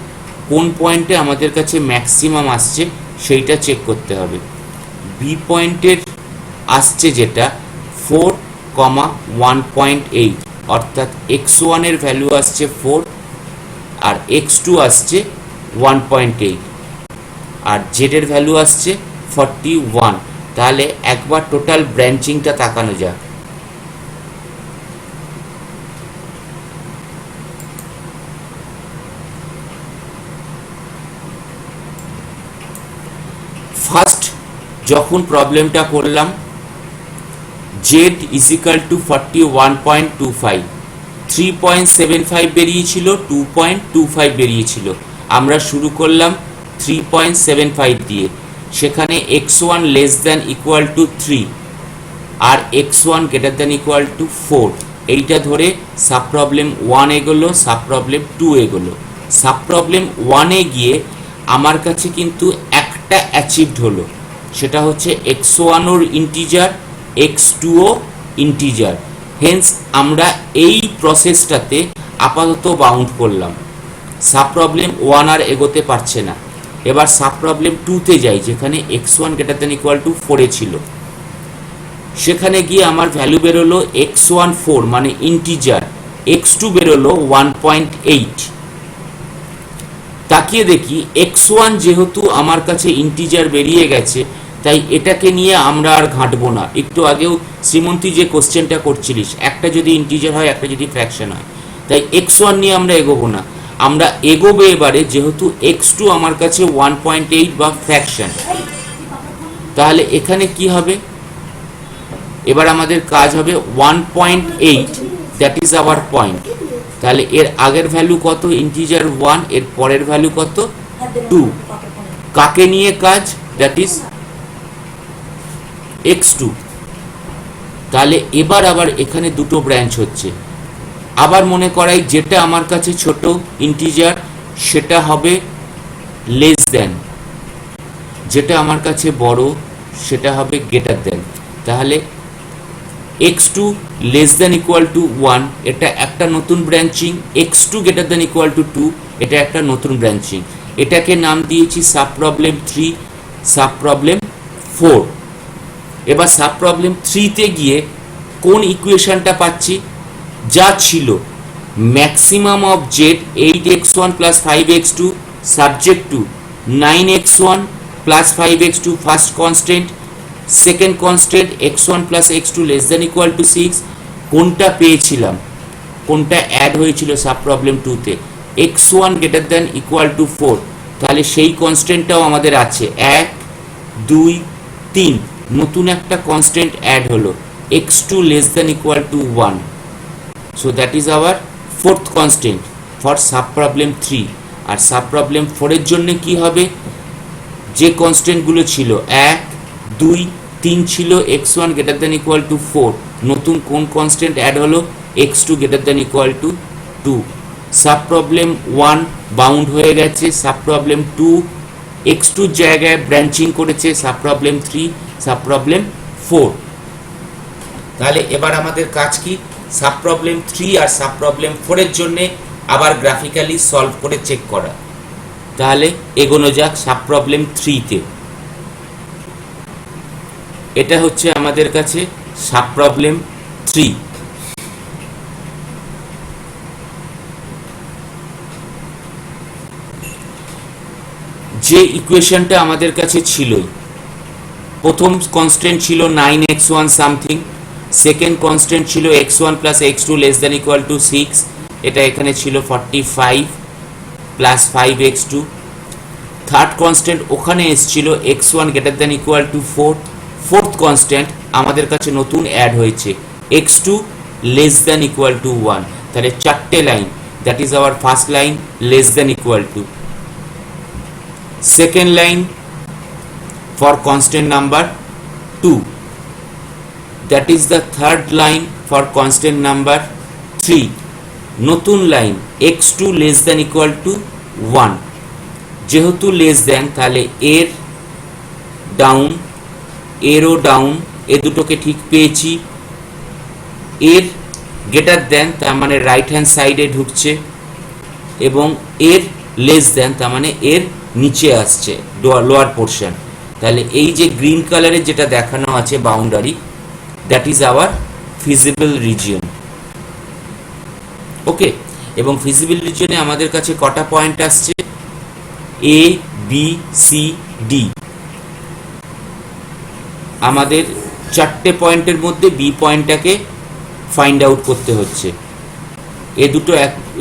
কোন পয়েন্টে আমাদের কাছে ম্যাক্সিমাম আসছে সেইটা চেক করতে হবে। বি পয়েন্টের আসছে যেটা 4,1.8, অর্থাৎ x1 এর ভ্যালু আসছে 4 আর x2 আসছে 1.8 আর জেড এর ভ্যালু আসছে 41। তাহলে একবার টোটাল ব্রাঞ্চিংটা তাকানো যাক। ফার্স্ট যখন প্রবলেমটা করলাম, z is equal to 41.25, 3.75 বেরিয়েছিল, 2.25 বেরিয়েছিল। আমরা শুরু করলাম 3.75 দিয়ে, সেখানে x1 less than equal to 3 আর x1 greater than equal to 4, এইটা ধরে সাব প্রবলেম 1 এগোলো, সাব প্রবলেম 2 এগোলো। সাব প্রবলেম 1 এ গিয়ে আমার কাছে কিন্তু একটা অ্যাচিভড হলো, সেটা হচ্ছে x1 ওর ইন্টিজার, x2 ও ইন্টিজার। হেন্স আমরা এই প্রসেসটাতে আপাতত বাউন্ড করলাম। সাব প্রবলেম 1 আর এগোতে পারছে না। এবার সাব প্রবলেম 2 তে যাই, যেখানে x1 greater than equal to 4 এ ছিল। সেখানে গিয়ে আমার ভ্যালু বেরোলো x1 4 মানে ইন্টিজার, x2 বেরোলো 1.8। তাকিয়ে দেখি x1 যেহেতু আমার কাছে ইন্টিজার বেরিয়ে গেছে, তাই এটাকে নিয়ে আমরা আর ঘাঁটবো না। একটু আগেও শ্রীমন্তী যে কোশ্চেনটা করছিলিস, একটা যদি ইন্টিজার হয় একটা যদি ফ্র্যাকশন হয়, তাই x1 নিয়ে আমরা এগোবো না। আমরা এগোবো এবারে, যেহেতু x2 আমার কাছে 1.8 বা ফ্র্যাকশন। তাহলে এখানে কি হবে? এবার আমাদের কাজ হবে 1.8, দ্যাট ইজ আওয়ার পয়েন্ট। তাহলে এর আগের ভ্যালু কত? ইন্টিজার 1, এর পরের ভ্যালু কত? 2। কাকে নিয়ে কাজ? That is x2। তাহলে এবার আবার এখানে দুটো ব্রাঞ্চ হচ্ছে। আবার মনে করাই, যেটা আমার কাছে ছোট ইন্টিজার সেটা হবে লেস দেন, যেটা আমার কাছে বড় সেটা হবে গ্রেটার দেন। তাহলে x2 less than equal to 1, এটা একটা নতুন branching. x2 greater than equal two 2, এটা একটা নতুন ব্রাঞ্চিং। এটাকে নাম দিয়েছি সাব প্রবলেম 3, সাব প্রবলেম 4। এবার সাব প্রবলেম 3 তে গিয়ে কোন ইকুয়েশনটা পাচ্ছি? যা ছিল maximum of Z 8x1 plus 5x2 subject to 9x1 plus 5x2 first constant, second constant x1 plus x2 less than equal to 6। কোনটা পেয়েছিলাম? কোনটা অ্যাড হয়েছিল সাব প্রবলেম 2 তে? x1 greater than equal to 4। তাহলে সেই কনস্ট্যান্টটাও আমাদের আছে, 1 2 3, নতুন একটা কনস্ট্যান্ট অ্যাড হলো, x2 less than equal to 1। So that is our fourth constant for sub problem 3। আর সাব প্রবলেম 4 এর জন্য কি হবে? যে কনস্ট্যান্টগুলো ছিল 1 2 3 ছিল, x1 greater than equal to 4, নতুন কোন কনস্ট্যান্ট অ্যাড হলো? x2 greater than equal two 2। Sub problem 1 bound হয়ে গেছে, সাব প্রবলেম 2 x2 জায়গায় ব্রাঞ্চিং করেছে, সাব প্রবলেম 3, সাব প্রবলেম 4। তাহলে এবার আমাদের কাজ কি? সাব প্রবলেম 3 আর সাব প্রবলেম 4 এর জন্য আবার গ্রাফিক্যালি সলভ করে চেক করা। তাহলে এগোনো যাক সাব প্রবলেম 3 তে। এটা হচ্ছে আমাদের কাছে সাব প্রবলেম 3। যে ইকুয়েশনটা আমাদের কাছে ছিল, প্রথম কনস্ট্যান্ট ছিল 9x1 সামথিং, সেকেন্ড কনস্ট্যান্ট ছিল x1 plus x2 less than equal to 6, এটা এখানে ছিল 45, প্লাস 5x2। থার্ড কনস্ট্যান্ট ওখানে এসেছিল x1 greater than equal to 4। Fourth constant আমাদের কাছে নতুন অ্যাড হয়েছে x2 less than equal to 1। তাহলে চারটে line, that is our first line less than equal two. Second line for constant number 2, that is the third line for constant number 3। নতুন line x2 less than equal to 1। যেহেতু লেস দেন তাহলে এর ডাউন, এরও ডাউন, এ দুটোকে ঠিক পেয়েছি। এর গ্রেটার দেন তার মানে রাইট হ্যান্ড সাইডে ঢুকছে, এবং এর লেস দেন তার মানে এর নিচে আসছে লোয়ার পোর্শন। তাহলে এই যে গ্রিন কালারের যেটা দেখানো আছে boundary, that is our feasible region. Okay, এবং ফিজিবল রিজিয়নে আমাদের কাছে কটা পয়েন্ট আসছে? A B C D. আমাদের চারটে পয়েন্টের মধ্যে বি পয়েন্টটাকে ফাইন্ড আউট করতে হচ্ছে। এ দুটো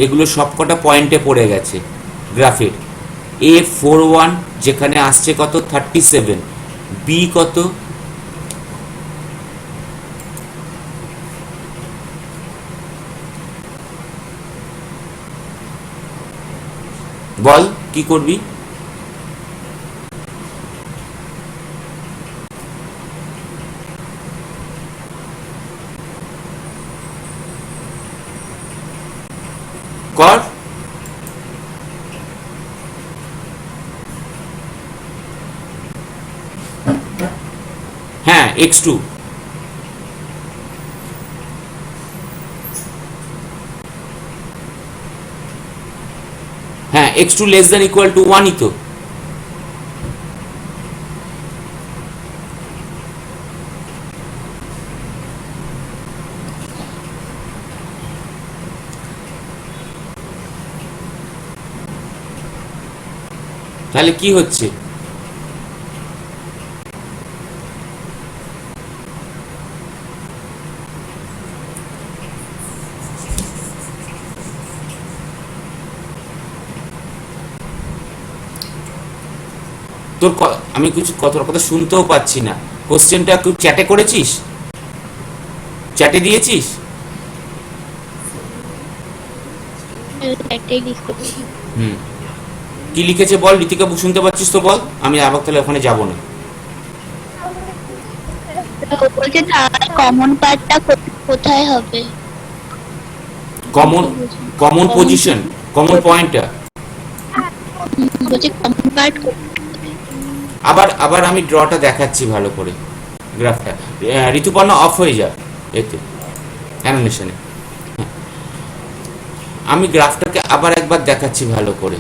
এগুলো সবকটা পয়েন্টে পড়ে গেছে গ্রাফের। A41 যেখানে আসছে কত 37, বি কত বল, কি করবি? কর। হ্যাঁ x2, হ্যাঁ x2 less than equal to 1ই তো। তাহলে কি হচ্ছে? তোর আমি কিছু কথা শুনতেও পাচ্ছি না। কোশ্চেনটা একটু চ্যাটে করেছিস, চ্যাটে দিয়েছিস? হুম, কি লিখেছে বল ঋতিকা, শুনতে পাচ্ছিস তো বল, আমি আবার তাহলে ওখানে যাব না। বলছে তার কমন পার্টটা কোথায় হবে? কমন পজিশন, কমন পয়েন্টটা। বলছে কমন পার্ট। আবার আমি ড্রটা দেখাচ্ছি ভালো করে, গ্রাফটা। ঋতুপর্ণা অফ হয়ে যাক এতে অ্যানিমেশনে। আমি গ্রাফটাকে আবার একবার দেখাচ্ছি ভালো করে।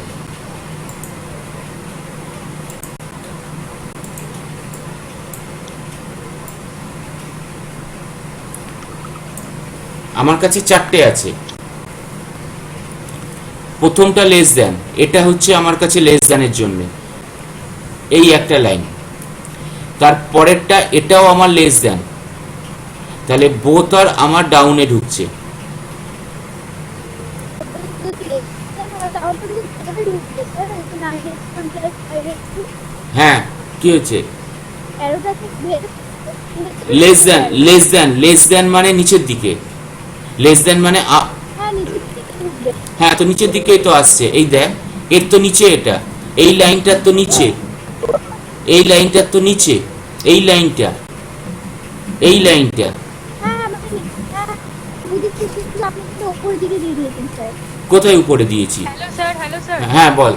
আমার কাছে চারটে আছে। প্রথমটা লেস দেন, এটা হচ্ছে আমার কাছে লেস দেনের জন্য এই একটা লাইন। তারপরেরটা এটাও আমার লেস দেন, তাহলে বোথ আর আমার ডাউনে ঢুকছে। হ্যাঁ, কি হয়েছে? লেস দেন মানে নিচের দিকে, লেস দেন মানে হ্যাঁ, তো নিচের দিকেই তো আসছে। এই দেখ, এর তো নিচে, এটা এই লাইনটার তো নিচে, এই লাইনটার তো নিচে, এই লাইনটা, এই লাইনটা। কোথায় উপরে দিয়েছি? Hello sir. হ্যাঁ বল।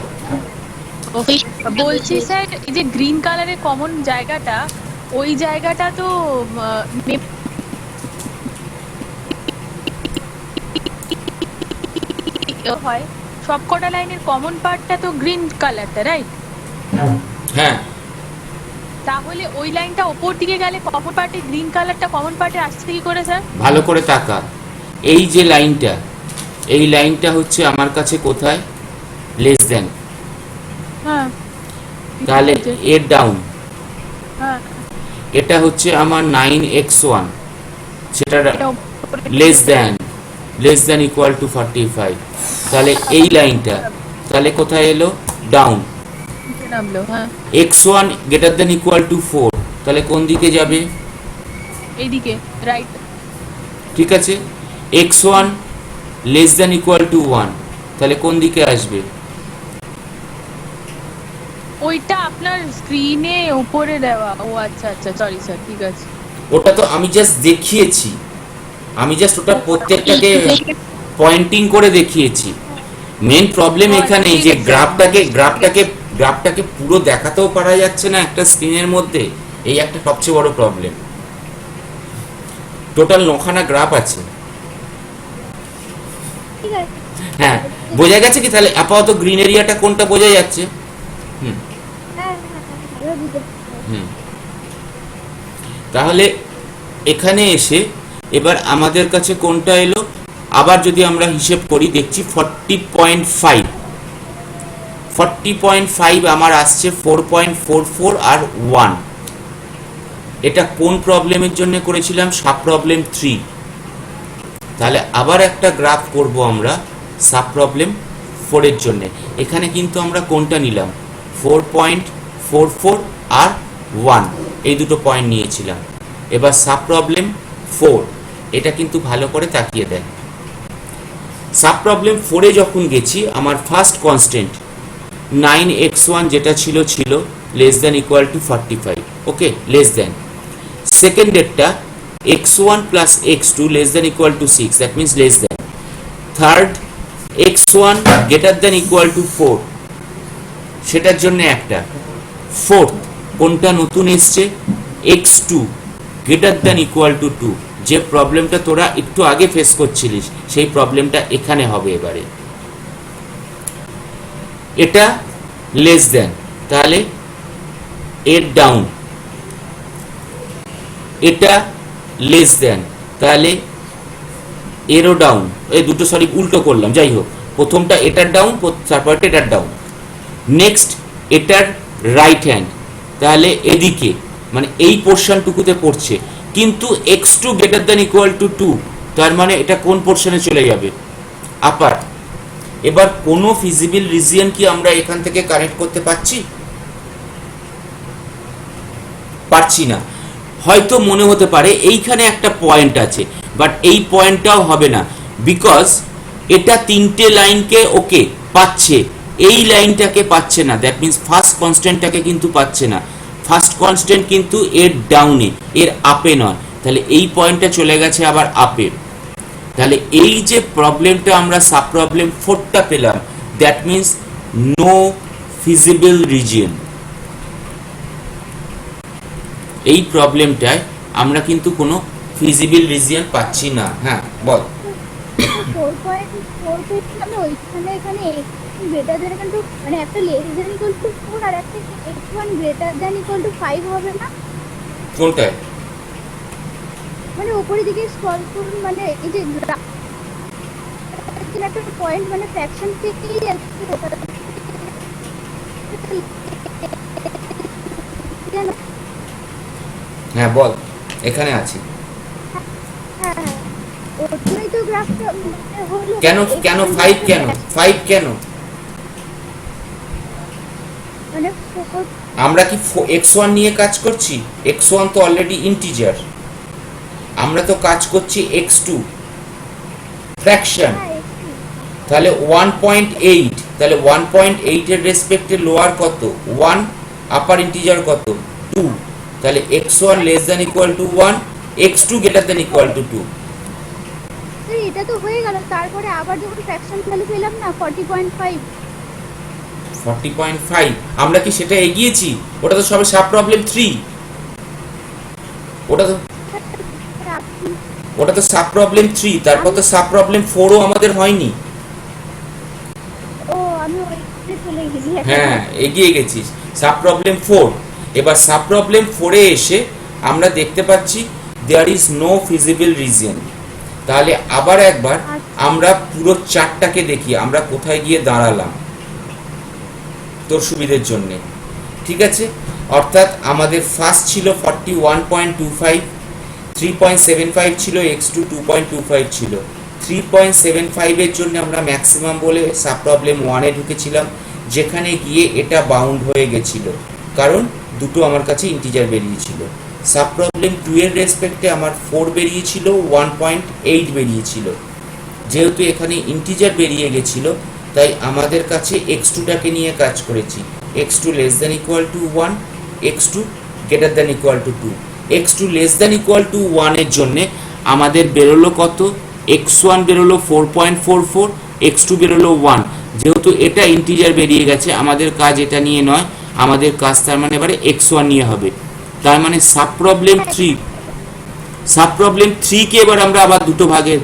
বলছি স্যার, এই যে গ্রিন কালারের কমন জায়গাটা, ওই জায়গাটা তো হয় সবকটা লাইনের কমন পার্টটা তো গ্রিন কালারটা, রাইট? হ্যাঁ, তাহলে ওই লাইনটা উপর দিকে গেলে কমন পার্টে গ্রিন কালারটা কমন পার্টে আসছে কি করে স্যার? ভালো করে তাকা। এই যে লাইনটা, এই লাইনটা হচ্ছে আমার কাছে কোথায়? Less than. হ্যাঁ, তাহলে এর ডাউন, হ্যাঁ, এটা হচ্ছে আমার 9x1, সেটা লেস দেন ইকুয়াল টু 45। তাহলে এই লাইনটা, তাহলে কোথায় এলো? ডাউন। নিচে নামলো, হ্যাঁ x1 greater than equal to 4, তাহলে কোন দিকে যাবে? এইদিকে রাইট। ঠিক আছে, x1 less than equal to 1, তাহলে কোন দিকে আসবে? ওইটা আপনার স্ক্রিনে উপরে দেওয়া। ও আচ্ছা আচ্ছা, সরি স্যার, ঠিক আছে। ওটা তো আমি জাস্ট দেখিয়েছি, আমি জাস্ট ওটা প্রত্যেকটাকে পয়েন্টিং করে দেখিয়েছি। মেন প্রবলেম এখানে এই যে গ্রাফটাকে পুরো দেখাতেও পারা যাচ্ছে না একটা স্ক্রিনের মধ্যে, এই একটা সবচেয়ে বড় প্রবলেম। টোটাল 9খানা গ্রাফ আছে। ঠিক আছে হ্যাঁ, বোঝা গেছে কি? তাহলে আপাতত গ্রিন এরিয়াটা কোনটা বোঝা যাচ্ছে? হ্যাঁ হ্যাঁ এবার বুঝতে পারছি। হুম। তাহলে এখানে এসে এবার আমাদের কাছে কোনটা এলো? আবার যদি আমরা হিসেব করি দেখছি 40.5 আমার আসছে 4.44 আর 1। এটা কোন প্রবলেমের জন্য করেছিলাম? Sub problem 3। তাহলে আবার একটা গ্রাফ করব আমরা সাব প্রবলেম 4 এর জন্য। এখানে কিন্তু আমরা কোনটা নিলাম? 4.44 আর 1, এই দুটো পয়েন্ট নিয়েছিলাম। এবার সাব প্রবলেম 4, এটা কিন্তু ভালো করে তাকিয়ে দেয়। সাব প্রবলেম 4 এ যখন গেছি, আমার ফার্স্ট কনস্ট্যান্ট 9x1 যেটা ছিল less than equal to 45, okay, less than. সেকেন্ডেরটা x1 plus x2 less than equal to 6, that means less than. Third x1 greater than equal to 4, সেটার জন্য একটা। ফোর্থ কোনটা নতুন এসছে? x2 greater than equal two 2, যে প্রবলেমটা তোরা একটু আগে ফেস করছিলিস সেই প্রবলেমটা এখানে হবে এবারে। এটা লেস দেন, তাহলে এর ডাউন। এটা লেস দেন, তাহলে এরও ডাউন। এই দুটো সরি উল্টো করলাম, যাই হোক, প্রথমটা এটার ডাউন, তারপরটা এটার ডাউন। নেক্সট এটার রাইট হ্যান্ড, তাহলে এদিকে মানে এই পোর্শনটুকুতে পড়ছে, কিন্তু x2 greater than equal two 2, তার মানে এটা কোন পোর্শনে চলে যাবে? আপার। এবার কোনো ফিজিবল রিজিয়ন কি আমরা এখান থেকে কানেক্ট করতে পারছি? পারছি না। হয়তো মনে হতে পারে এইখানে একটা পয়েন্ট আছে, বাট এই পয়েন্টটাও হবে না, বিকজ এটা তিনটে লাইনকে ওকে পাচ্ছে, এই লাইনটাকে পাচ্ছে না। দ্যাট মিনস ফার্স্ট কনস্ট্যান্টটাকে কিন্তু পাচ্ছে না। ফার্স্ট কনস্ট্যান্ট কিন্তু এর ডাউনে, এর আপে নয়, তাহলে এই পয়েন্টটা চলে গেছে আবার আপে। তাহলে এই যে প্রবলেমটা আমরা সাব প্রবলেম 4টা পেলাম, that means no feasible region. এই প্রবলেমটায় আমরা কিন্তু কোনো ফিজিবল রিজিয়ন পাচ্ছি না। হ্যাঁ বল। 4.4 পেয়েছিলাম ওইখানে, এখানে x greater than equal two মানে একটা লেস দেন ইকুয়াল টু 4 আর একটা x1 greater than equal to 5 হবে না? কোনটায়? মানে উপরের দিকে স্ক্রল করুন, মানে এই যে একটা পয়েন্ট মানে ফ্র্যাকশন থেকেই আসছে ওটা। হ্যাঁ বল, এখানে আছি। হ্যাঁ হ্যাঁ ওটাই তো গ্রাফটা হলো। কেন 5 কেন 5 কেন? মানে আমরা কি x1 নিয়ে কাজ করছি? x1 তো অলরেডি ইন্টিজার, আমরা তো কাজ করছি x2 ফ্র্যাকশন। তাহলে 1.8, তাহলে 1.8 এর রেসপেক্টে লোয়ার কত? 1, আপার ইন্টিজার কত? 2, তাহলে x1 less than equal to 1, x2 greater than equal two 2। এটা তো হয়ে গেল, তারপরে আবার যখন ফ্র্যাকশন ভ্যালু পেলাম না 40.5, 40.5, আমরা কি সেটা এগিয়েছি? ওটা তো সবে সাব প্রবলেম 3, ওটা তো সাব প্রবলেম 3, তারপর তো সাব প্রবলেম 4ও আমাদের হয়নি। ও আমি ওইখানে চলে গেছি। হ্যাঁ এগিয়ে গেছিস, সাব প্রবলেম 4। এবার সাব প্রবলেম 4 এ এসে আমরা দেখতে পাচ্ছি there is no feasible region. তাহলে আবার একবার আমরা পুরো চারটাকে দেখি আমরা কোথায় গিয়ে দাঁড়ালাম তোর সুবিধের জন্য, ঠিক আছে? অর্থাৎ আমাদের ফার্স্ট ছিল 41.25, 3.75 ছিল, x2 2.25 ছিল, 3.75 এর জন্য আমরা ম্যাক্সিমাম বলে সাব প্রবলেম 1 এ ঢুকেছিলাম, যেখানে গিয়ে এটা বাউন্ড হয়ে গেছিল কারণ দুটো আমার কাছে ইন্টিজার বেরিয়েছিল। সাব প্রবলেম 2 এর রেসপেক্টে আমার 4 বেরিয়েছিল, 1.8 বেরিয়েছিল। যেহেতু এখানে ইন্টিজার বেরিয়ে গেছিল তাই আমাদের কাছে x2টাকে নিয়ে কাজ করেছি। x2 less than equal to 1, x2 greater than equal two 2। x2 less than equal to 1 এর জন্য আমাদের বেরোলো কত, x1 বেরোলো 4.44, x2 বেরোলো 1। যেহেতু এটা ইন্টিজার বেরিয়ে গেছে আমাদের কাজ এটা নিয়ে নয়, আমাদের কাজ তার মানে এবারে x1 নিয়ে হবে। তার মানে সাব প্রবলেম 3 কে এবার আমরা আবার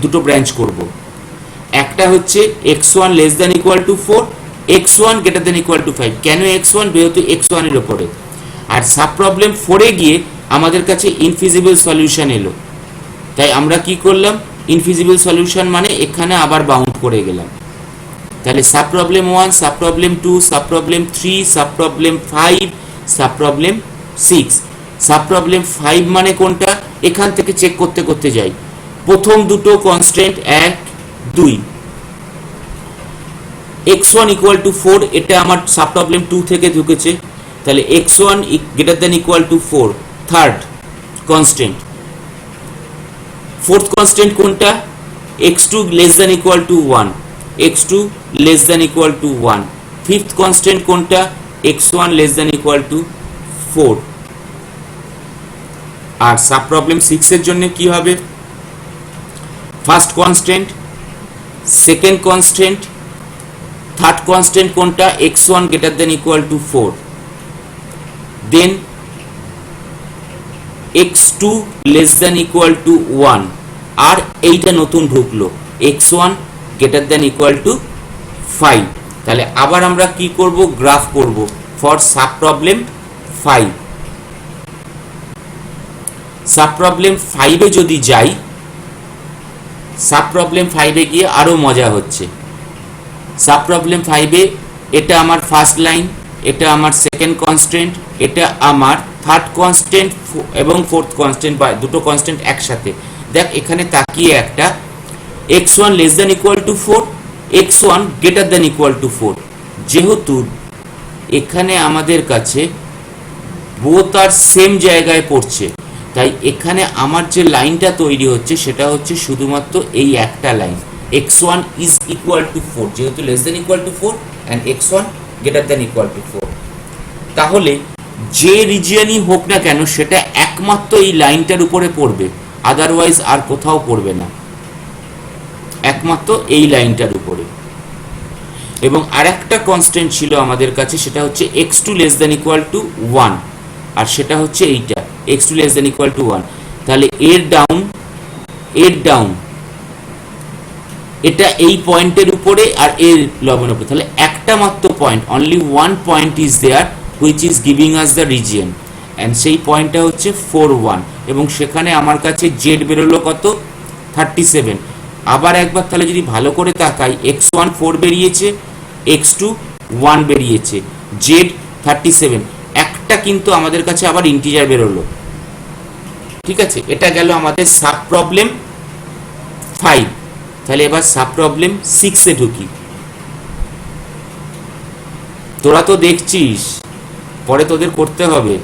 দুটো ব্রাঞ্চ করব। একটা হচ্ছে x1 less than equal to 4, x1 greater than equal to 5। কেন x1? যেহেতু x1 এর উপরে। আর সাব প্রবলেম 4 এ গিয়ে আমাদের কাছে ইনফিজিবল সলিউশন এলো, তাই আমরা কি করলাম, ইনফিজিবল সলিউশন মানে এখানে আবার বাউন্ড করে গেলাম। তাহলে sub problem 1, sub problem 2, sub problem 3, sub problem 5, sub problem 6। Sub problem 5 মানে কোনটা, এখান থেকে চেক করতে করতে যাই। প্রথম দুটো কনস্ট্যান্ট 1, 2, x1 ইকুয়াল টু 4, এটা আমার সাব প্রবলেম 2 থেকে ঢুকেছে, তাহলে x1 greater than equal to 4, third constant. Fourth constant কোনটা, x2 less than equal to 1, x2 less than equal to 1। Fifth constant কোনটা, x1 less than equal to 4। আর সাব প্রবলেম 6 এর জন্য কি হবে, first constant, second constant, third constant কোনটা, x1 greater than equal to 4, then x2 less than equal to 1। আর এইটা নতুন ঢুকলো, x1 greater than equal to 5। তাহলে আবার আমরা কি করব, গ্রাফ করব for sub problem 5। Sub problem 5 এ যদি যাই, সাব প্রবলেম 5 এ গিয়ে আরো মজা হচ্ছে। সাব প্রবলেম 5 এ এটা আমার ফার্স্ট লাইন, এটা আমার সেকেন্ড কনস্ট্যান্ট, এটা আমার থার্ড কনস্ট্যান্ট এবং ফোর্থ কনস্ট্যান্ট, বা দুটো কনস্ট্যান্ট একসাথে। দেখ এখানে তাকিয়ে একটা x1 less than equal to 4, x1 greater than equal to 4। যেহেতু এখানে আমাদের কাছে বোথ আর সেম জায়গায় পড়ছে, তাই এখানে আমার যে লাইনটা তৈরি হচ্ছে সেটা হচ্ছে শুধুমাত্র এই একটা line, x1 is equal to 4, যেহেতু less than equal to 4 and x1 greater than equal to 4। তাহলে যে রিজিয়নই হোক না কেন সেটা একমাত্র এই লাইনটার উপরে পড়বে, আদারওয়াইজ আর কোথাও পড়বে না, একমাত্র এই লাইনটার উপরে। এবং আরেকটা কনস্ট্যান্ট ছিল আমাদের কাছে, সেটা হচ্ছে x2 less than equal to 1, আর সেটা হচ্ছে এইটা x2 less than equal to 1। তাহলে এর ডাউন এটা এই পয়েন্টের উপরে আর এর লবের উপরে, তাহলে একটা মাত্র point, only one point is there which is giving us the region, and সেই পয়েন্টটা হচ্ছে 4, 1। এবং সেখানে আমার কাছে জেড বেরোলো কত, 37। আবার একবার তাহলে যদি ভালো করে তাকাই, x1 4 বেরিয়েছে, x2 1 বেরিয়েছে, জেড 37। একটা কিন্তু আমাদের কাছে আবার ইন্টিজার বেরোলো, ঠিক আছে। এটা গেল আমাদের সাব প্রবলেম 5। তাহলে এবার সাব প্রবলেম 6 এ ঢুকি। তোরা তো দেখছিস, পরে তোদের করতে হবে,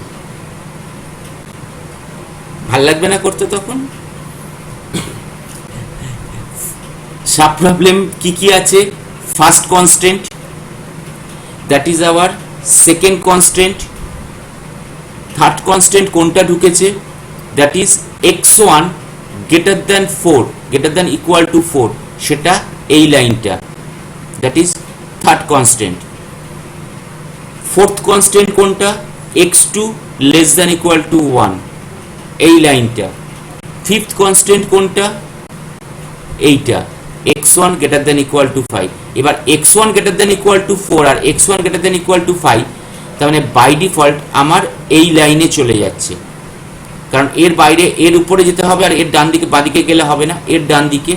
ভাল লাগবে না করতে তখন। সাব প্রবলেম কি কি আছে, first constant, that is our second constant, third constant কোনটা ঢুকেছে, that is x1 greater than 4, greater than equal to 4, সেটা এই লাইনটা, that is third constant. Fourth constant কোনটা, x2 less than equal to 1, এই লাইনটা। ফিফথ কনস্ট্যান্ট কোনটা, এইটা x1 greater than equal to 5। এবার x1 greater than equal to 4 আর x1 greater than equal to 5, তার মানে বাই ডিফল্ট আমার এই লাইনে চলে যাচ্ছে, কারণ এর বাইরে এর উপরে যেতে হবে, আর এর ডান দিকে বাদিকে গেলে হবে না, এর ডান দিকে।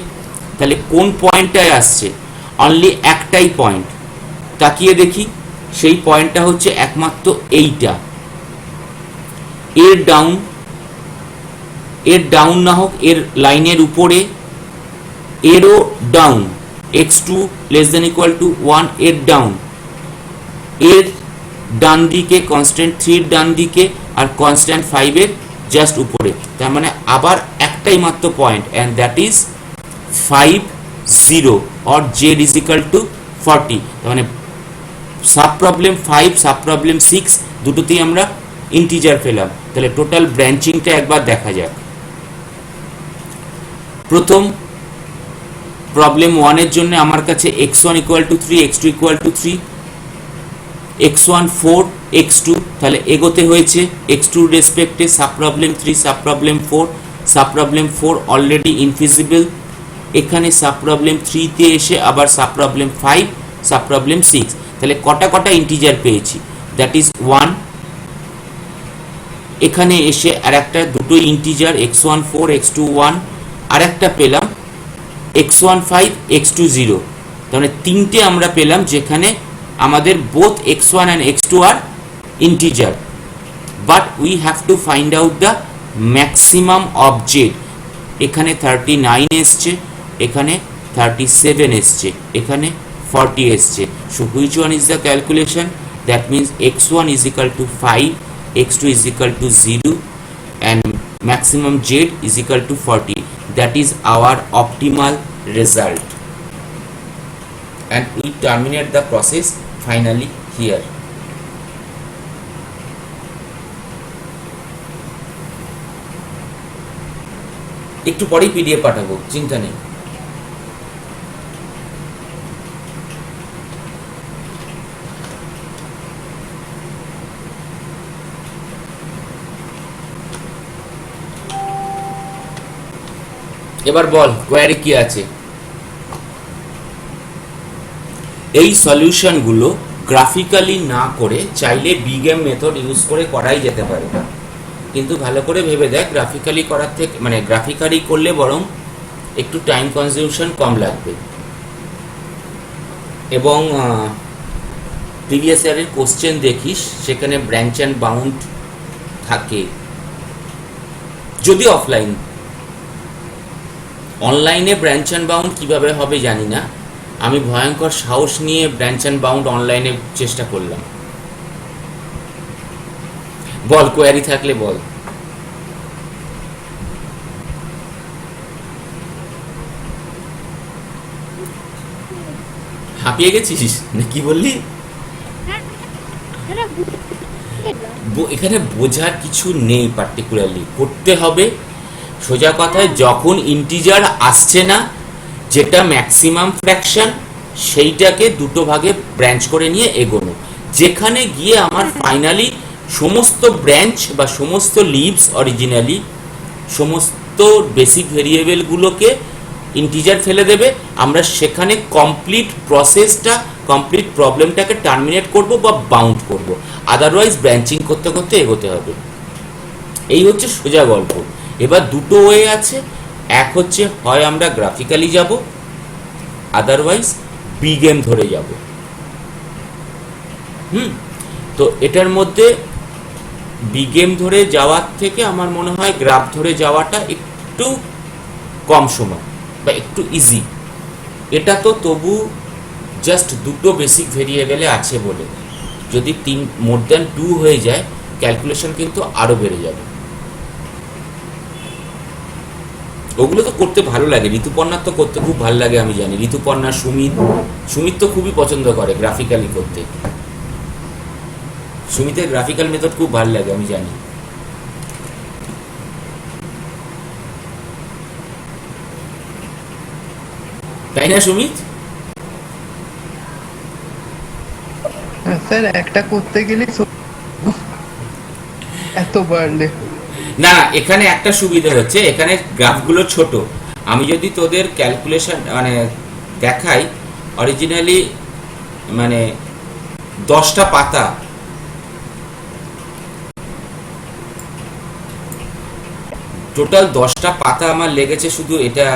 তাহলে কোন পয়েন্টটায় আসছে, অনলি একটাই পয়েন্ট, তাকিয়ে দেখি, সেই পয়েন্টটা হচ্ছে একমাত্র এইটা। এর ডাউন না হোক, এর লাইনের উপরে, এরও down, x2 less than equal to 1 এর ডাউন, এর ডান দিকে কনস্ট্যান্ট 3 এর ডান দিকে আর কনস্ট্যান্ট 5 এর জাস্ট উপরে, তার মানে আবার একটাই মাত্র point, and that is 5 0 or z is equal to 40। তার মানে সাব প্রবলেম 5 সাব প্রবলেম 6 দুটোতেই আমরা ইন্টিজার পেলাম। তাহলে টোটাল ব্রাঞ্চিংটা একবার দেখা যাক। প্রথম প্রবলেম 1 এর জন্য আমার কাছে x1 equal to 3, x2 equal to 3, x1 4, x2, তাহলে এগোতে হয়েছে x2 রেসপেক্টে sub problem 3 sub problem 4, sub problem 4 already infeasible, এখানে সাব প্রবলেম 3 তে এসে আবার সাব প্রবলেম 5 সাব প্রবলেম 6, তাহলে কটা ইন্টিজার পেয়েছি, দ্যাট ইজ 1। এখানে এসে আর একটা দুটো ইন্টিজার x1 4 x2 1, আর একটা পেলাম x1 5 x2 0, তাহলে তিনটে আমরা পেলাম যেখানে আমাদের both x1 and x2 are ইন্টিজার, but we have to find out the maximum of z। এখানে 39 এসছে, এখানে 37 এসছে, এখানে 40 এসছে। So which one is the calculation? That means x1 is equal to 5, x2 is equal to 0 and maximum z is equal to 40. That is our optimal result, and we terminate the process finally here. একটু পরেই পিডিএফ পাঠাবো, চিন্তা নেই। এবার বল কোয়ারি কি আছে। এই সলিউশনগুলো গ্রাফিক্যালি না করে চাইলে বিগেম মেথড ইউজ করে করাই যেতে পারে, কিন্তু ভালো করে ভেবে দেখ গ্রাফিক্যালি করার থেকে, মানে গ্রাফিক্যালি করলে বরং একটু টাইম কনজিউশন কম লাগবে, এবং প্রিভিয়াস ইয়ারের কোশ্চেন দেখিস সেখানে ব্রাঞ্চ অ্যান্ড বাউন্ড থাকে, যদি অফলাইন। অনলাইনে ব্রাঞ্চ অ্যান্ড বাউন্ড কিভাবে হবে জানি না, আমি ভয়ঙ্কর সাহস নিয়ে ব্রাঞ্চ অ্যান্ড বাউন্ড অনলাইনে চেষ্টা করলাম। বল কোয়ারি থাকলে বল। হাঁপিয়ে গেছিস না কি বললি? এখানে বোঝার কিছু নেই, পার্টিকুলারলি করতে হবে সোজা কথায়। যখন ইন্টিজার আসছে না, যেটা ম্যাক্সিমাম ফ্র্যাকশন, সেইটাকে দুটো ভাগে ব্রাঞ্চ করে নিয়ে এগোনো, যেখানে গিয়ে আমার ফাইনালি সমস্ত ব্রাঞ্চ বা সমস্ত লিভস অরিজিনালি সমস্ত বেসিক ভেরিয়েবলগুলোকে ইন্টিজার ফেলে দেবে। আমরা সেখানে কমপ্লিট প্রসেসটা, কমপ্লিট প্রবলেমটাকে টার্মিনেট করব বা বাউন্ড করব, আদারওয়াইজ ব্রাঞ্চিং করতে করতে এগোতে হবে। এই হচ্ছে সোজা গল্প। এবার দুটো ওয়ে আছে, এক হচ্ছে হয় আমরা গ্রাফিক্যালি যাব, আদারওয়াইজ বিগেম ধরে যাব। তো এটার মধ্যে বিগেম ধরে যাওয়ার থেকে আমার মনে হয় গ্রাফ ধরে যাওয়াটা একটু কম সময় বা একটু ইজি। এটা তো তবু জাস্ট দুটো বেসিক ভেরিয়েবলে আছে বলে, যদি মোর দ্যান 2 হয়ে যায় ক্যালকুলেশন কিন্তু আরো বেড়ে যাবে। ওগুলো তো করতে ভালো লাগে, ঋতুপর্ণার তো করতে খুব ভালো লাগে আমি জানি। ঋতুপর্ণা, সুমিত তো খুবই পছন্দ করে গ্রাফিক্যালি করতে। সুমিতের গ্রাফিক্যাল মেথড খুব ভালো লাগে আমি জানি। তাই না সুমিত? স্যার একটা করতে গেলে এত বাড়লে না, এখানে একটা সুবিধা হচ্ছে, এখানে গ্রাফগুলো ছোট। আমি যদি তোদের ক্যালকুলেশন মানে দেখাই, অরিজিনালি মানে 10টা পাতা, টোটাল 10টা পাতা আমার লেগেছে শুধু এটা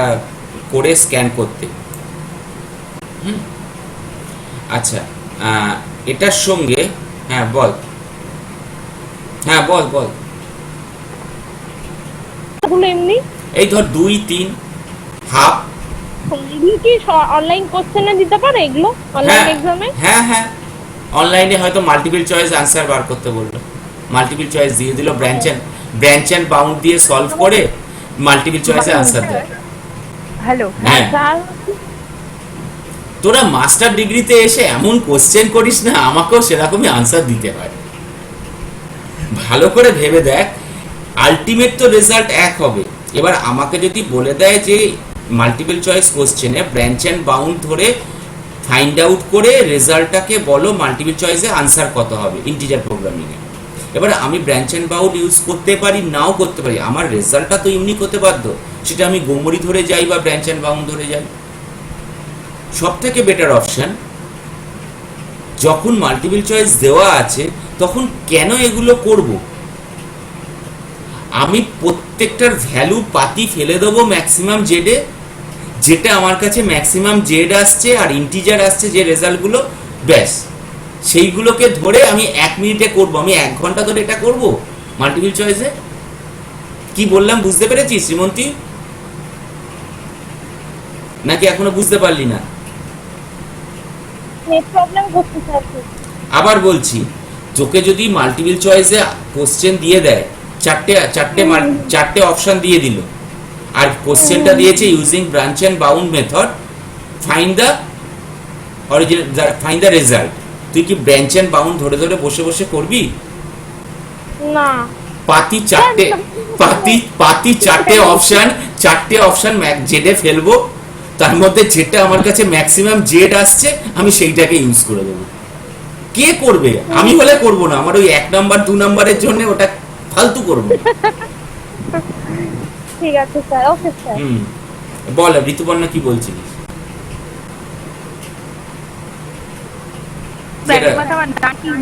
করে স্ক্যান করতে। আচ্ছা, এটার সঙ্গে হ্যাঁ বল, হ্যাঁ বল বল। এমনি এই ধর 2 3 হাফ এগুলো কি অনলাইন কোশ্চেনে দিতে পারে এগুলো অনলাইন এক্সামে? হ্যাঁ হ্যাঁ, অনলাইনে হয়তো মাল্টিপল চয়েস আনসার বার করতে বললো, মাল্টিপল চয়েস দিয়ে দিল, ব্রাঞ্চ অ্যান্ড বাউন্ড দিয়ে সলভ করে মাল্টিপল চয়েসে আনসার দেয়। হ্যালো হ্যাঁ, তোরা মাস্টার ডিগ্রিতে এসে এমন কোশ্চেন করিস না, আমাকেও সেরকমই আনসার দিতে হয়। ভালো করে ভেবে দেখ, আলটিমেট তো রেজাল্ট এক হবে। এবার আমাকে যদি বলে দেয় যে মাল্টিপল চয়েস কোশ্চেনে ব্রাঞ্চ অ্যান্ড বাউন্ড ধরে ফাইন্ড আউট করে রেজাল্টটাকে বলো মাল্টিপল চয়েসে আনসার কত হবে ইন্টিজার প্রোগ্রামিংয়ে, এবার আমি ব্রাঞ্চ অ্যান্ড বাউন্ড ইউজ করতে পারি নাও করতে পারি, আমার রেজাল্টটা তো ইউনিক হতে বাধ্য, সেটা আমি গোমরি ধরে যাই বা ব্রাঞ্চ অ্যান্ড বাউন্ড ধরে যাই। সব থেকে বেটার অপশন, যখন মাল্টিপল চয়েস দেওয়া আছে তখন কেন এগুলো করব? আমি প্রত্যেকটার ভ্যালু পাতি ফেলে দেবো ম্যাক্সিমাম জেডে, যেটা আমার কাছে ম্যাক্সিমাম জেড আসছে আর ইন্টিজার আসছে যে রেজাল্টগুলো, ব্যাস সেইগুলোকে ধরে আমি 1 মিনিটে করব, আমি 1 ঘন্টা ধরে এটা করব মাল্টিপল চয়েসে। কি বললাম বুঝতে পেরেছিস শ্রীমন্তী, নাকি এখনো বুঝতে পারলি না? নেট প্রবলেম করতে চাচ্ছি। আবার বলছি, তোকে যদি মাল্টিপল চয়েসে কোশ্চেন দিয়ে দেয়, চারটে অপশন দিয়ে দিল, আর কোশ্চেনটা দিয়েছে using branch and bound method find the result, তুই কি ব্রাঞ্চ অ্যান্ড বাউন্ড ধরে ধরে বসে বসে করবি? না, পাতি চারটে অপশন জেডে ফেলবো, তার মধ্যে যেটা আমার কাছে ম্যাক্সিমাম জেড আসছে আমি সেইটাকে ইউজ করে দেবো। কে করবে? আমি হলে করবো না, আমার ওই 1 নাম্বার 2 নাম্বারের জন্য ওটা ফালতু করবো। ঠিক আছে স্যার, ওকে স্যার। বল ঋতুপর্ণা কি বলছিলিস?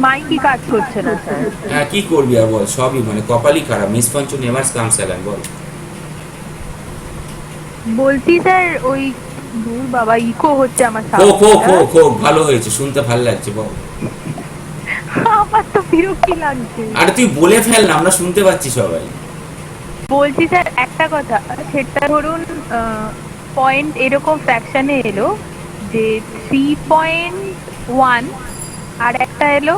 মাইকি কাজ করছে না স্যার। হ্যাঁ, কি করবি আর বল, সবই মানে কপালই খারাপ, মিসফরচুন নেভার কামস অ্যালোন। বল। বলছি স্যার ওই দূর বাবা ইকো হচ্ছে আমার খুব ভালো হয়েছে, শুনতে ভালো লাগছে। বল। আমার তো বিরক্তি লাগছে। আরে তুই বলে ফেল না, আমরা শুনতে পাচ্ছি সবাই। বলছি স্যার একটা কথা, সেটা ধরুন পয়েন্ট এরকম ফ্র্যাকশনে এলো যে 3.1 আর একটা এলো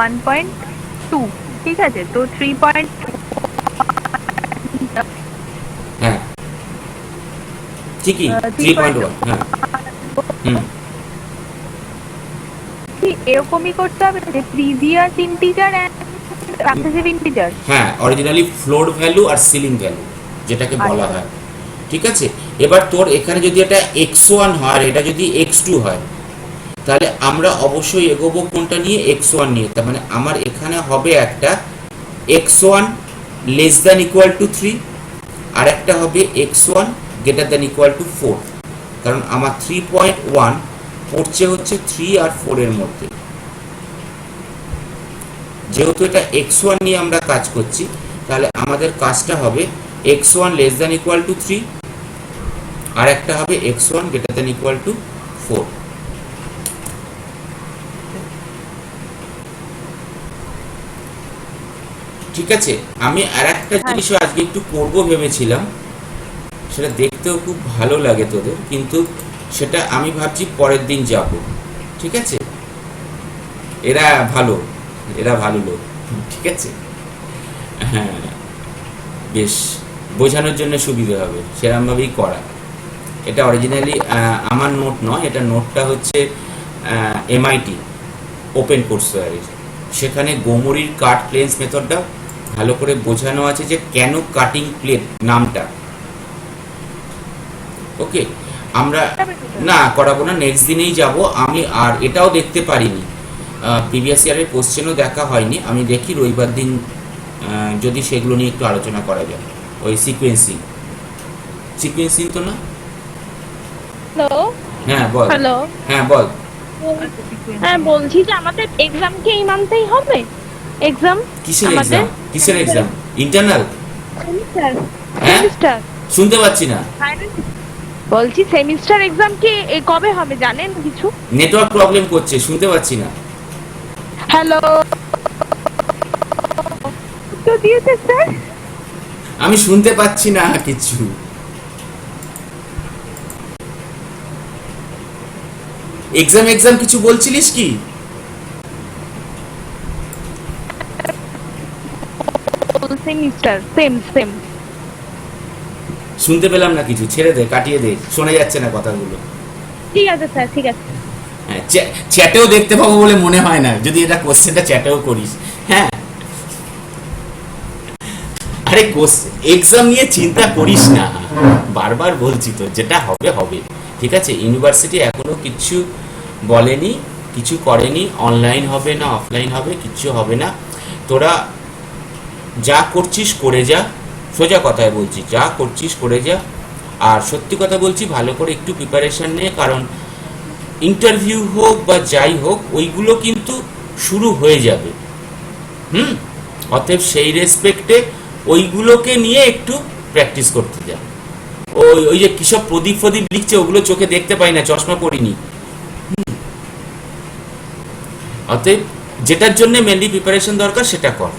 1.2, ঠিক আছে? তো 3. হ্যাঁ ঠিকই, 3.1। হ্যাঁ এরকমই করতে হবে যে previous integer and successive integer. হ্যাঁ, অরিজিনালি ফ্লোর ভ্যালু আর সিলিং ভ্যালু যেটাকে বলা হয়, ঠিক আছে? এবার তোর এখানে যদি এটা x1 হয় আর এটা যদি x2 হয়, তাহলে আমরা অবশ্যই এগোবো কোনটা নিয়ে? x1 নিয়ে। তার মানে আমার এখানে হবে একটা x1 less than equal to 3 আর একটা হবে x1 greater than equal to 4, কারণ আমার 3.1 পড়ছে হচ্ছে 3 আর 4 এর মধ্যে। যেহেতু এটা x1 নিয়ে আমরা কাজ করছি, তাহলে আমাদের কাজটা হবে x1 less than equal to 3 আর একটা হবে x1 greater than equal to 4। ঠিক আছে? আমি আর একটা জিনিসও আজকে একটু করবো ভেবেছিলাম, সেটা দেখতেও খুব ভালো লাগে তোদের, কিন্তু সেটা আমি ভাবছি পরের দিন যাব। ঠিক আছে? এরা ভালো লোক, ঠিক আছে? হ্যাঁ, বেশ বোঝানোর জন্য সুবিধা হবে সেরকমভাবেই করা। এটা অরিজিনালি আমার নোট নয়, এটা নোটটা হচ্ছে MIT ওপেন কোর্সওয়্যারের, সেখানে গোমরির কাট প্লেন্স মেথডটা ভালো করে বোঝানো আছে যে কেন কাটিং প্লেট নামটা। ওকে, আমরা না করাবো না, নেক্সট দিনেই যাব। আমি আর এটাও দেখতে পারিনি, প্রিভিয়াস ইয়ারের কোশ্চেনও দেখা হয়নি, আমি দেখি রবিবার দিন যদি সেগুলো নিয়ে একটু আলোচনা করা যায়। ওই সিকোয়েন্সিং তো না? হ্যালো। হ্যাঁ বল। হ্যালো। হ্যাঁ বল। হ্যাঁ, বলছি যে আমাদের এক্সাম কি এই মান্থেই হবে? এক্সাম কিসের এক্সাম? ইন্টারনাল? সেমিস্টার। হ্যাঁ, শুনতে পাচ্ছি না। বলছি সেমিস্টার এক্সাম কি কবে হবে জানেন কিছু? নেটওয়ার্ক প্রবলেম করছে, শুনতে পাচ্ছি না। হ্যালো। তো দিয়েছে স্যার, আমি শুনতে পাচ্ছি না কিছু। এক্সাম কিছু বলছিলিস কি? Semester same same. শুনতে পেলাম না কিছু, ছেড়ে দে, কাটিয়ে দে, শোনা যাচ্ছে না কথাগুলো। ঠিক আছে স্যার, ঠিক আছে। হ্যাঁ, চ্যাটেও দেখতে পাবো বলে মনে হয় না, যদি এটা কোশ্চেনটা চ্যাটেও করিস। হ্যাঁ, আরে এক্সাম নিয়ে চিন্তা করিস না, বারবার বলছি তো, যেটা হবে হবে, ঠিক আছে? ইউনিভার্সিটি এখনো কিছু বলেনি, কিছু করেনি, অনলাইন হবে না অফলাইন হবে, কিচ্ছু হবে না। তোরা যা করছিস করে যা, সোজা কথায় বলছি, যা করছিস করে যা। আর সত্যি কথা বলছি, ভালো করে একটু প্রিপারেশন নে, কারণ ইন্টারভিউ হোক বা যাই হোক, ওইগুলো কিন্তু শুরু হয়ে যাবে। অতএব সেই রেসপেক্টে ওইগুলোকে নিয়ে একটু প্র্যাকটিস করতে যা। ওই যে কিসব প্রদীপ লিখছে, ওগুলো চোখে দেখতে পাই না, চশমা পরিনি। অতএব যেটার জন্য মেনলি প্রিপারেশন দরকার সেটা কর।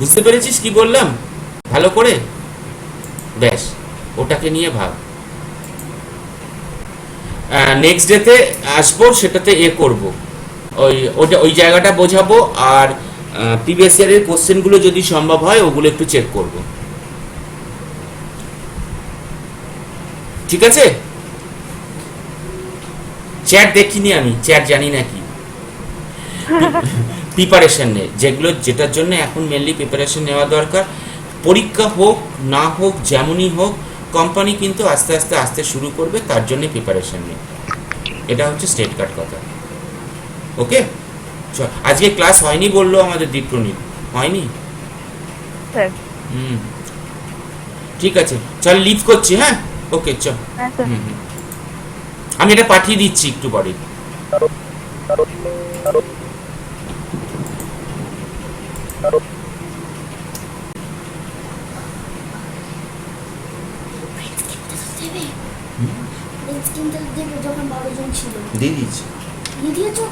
বুঝতে পেরেছিস কি বললাম ভালো করে? ব্যাস, ওটাকে নিয়ে ভাব। নেক্সট ডেতে আসবো, সেটাতে করব, ওই জায়গাটা বোঝাবো। আর প্রিভিয়াস ইয়ারের কোশ্চেনগুলো যদি সম্ভব হয় ওগুলো একটু চেক করব, ঠিক আছে? চ্যাট দেখিনি আমি, চ্যাট জানি না কি। প্রিপারেশন নে, যেটার জন্য এখন মেনলি প্রিপারেশন নেওয়া দরকার। পরীক্ষা হোক না হোক, যেমনই হোক, কোম্পানি কিন্তু আস্তে আস্তে আসতে শুরু করবে, তার জন্য প্রিপারেশন নে। এটা হচ্ছে স্টেট কার্ড কথা। ওকে, আজকে ক্লাস হয়নি বললো আমাদের দীপ্রনীত, হয়নি? স্যার। ঠিক আছে, চল লিভ করছি। হ্যাঁ, ওকে, চল। হ্যাঁ স্যার। আমি এটা পাঠিয়ে দিচ্ছি একটু পরে। দেবে স্কিনটা দেবে, যখন 12 জন ছিল দিয়ে দিচ্ছি। দিয়ে দিয়েছো?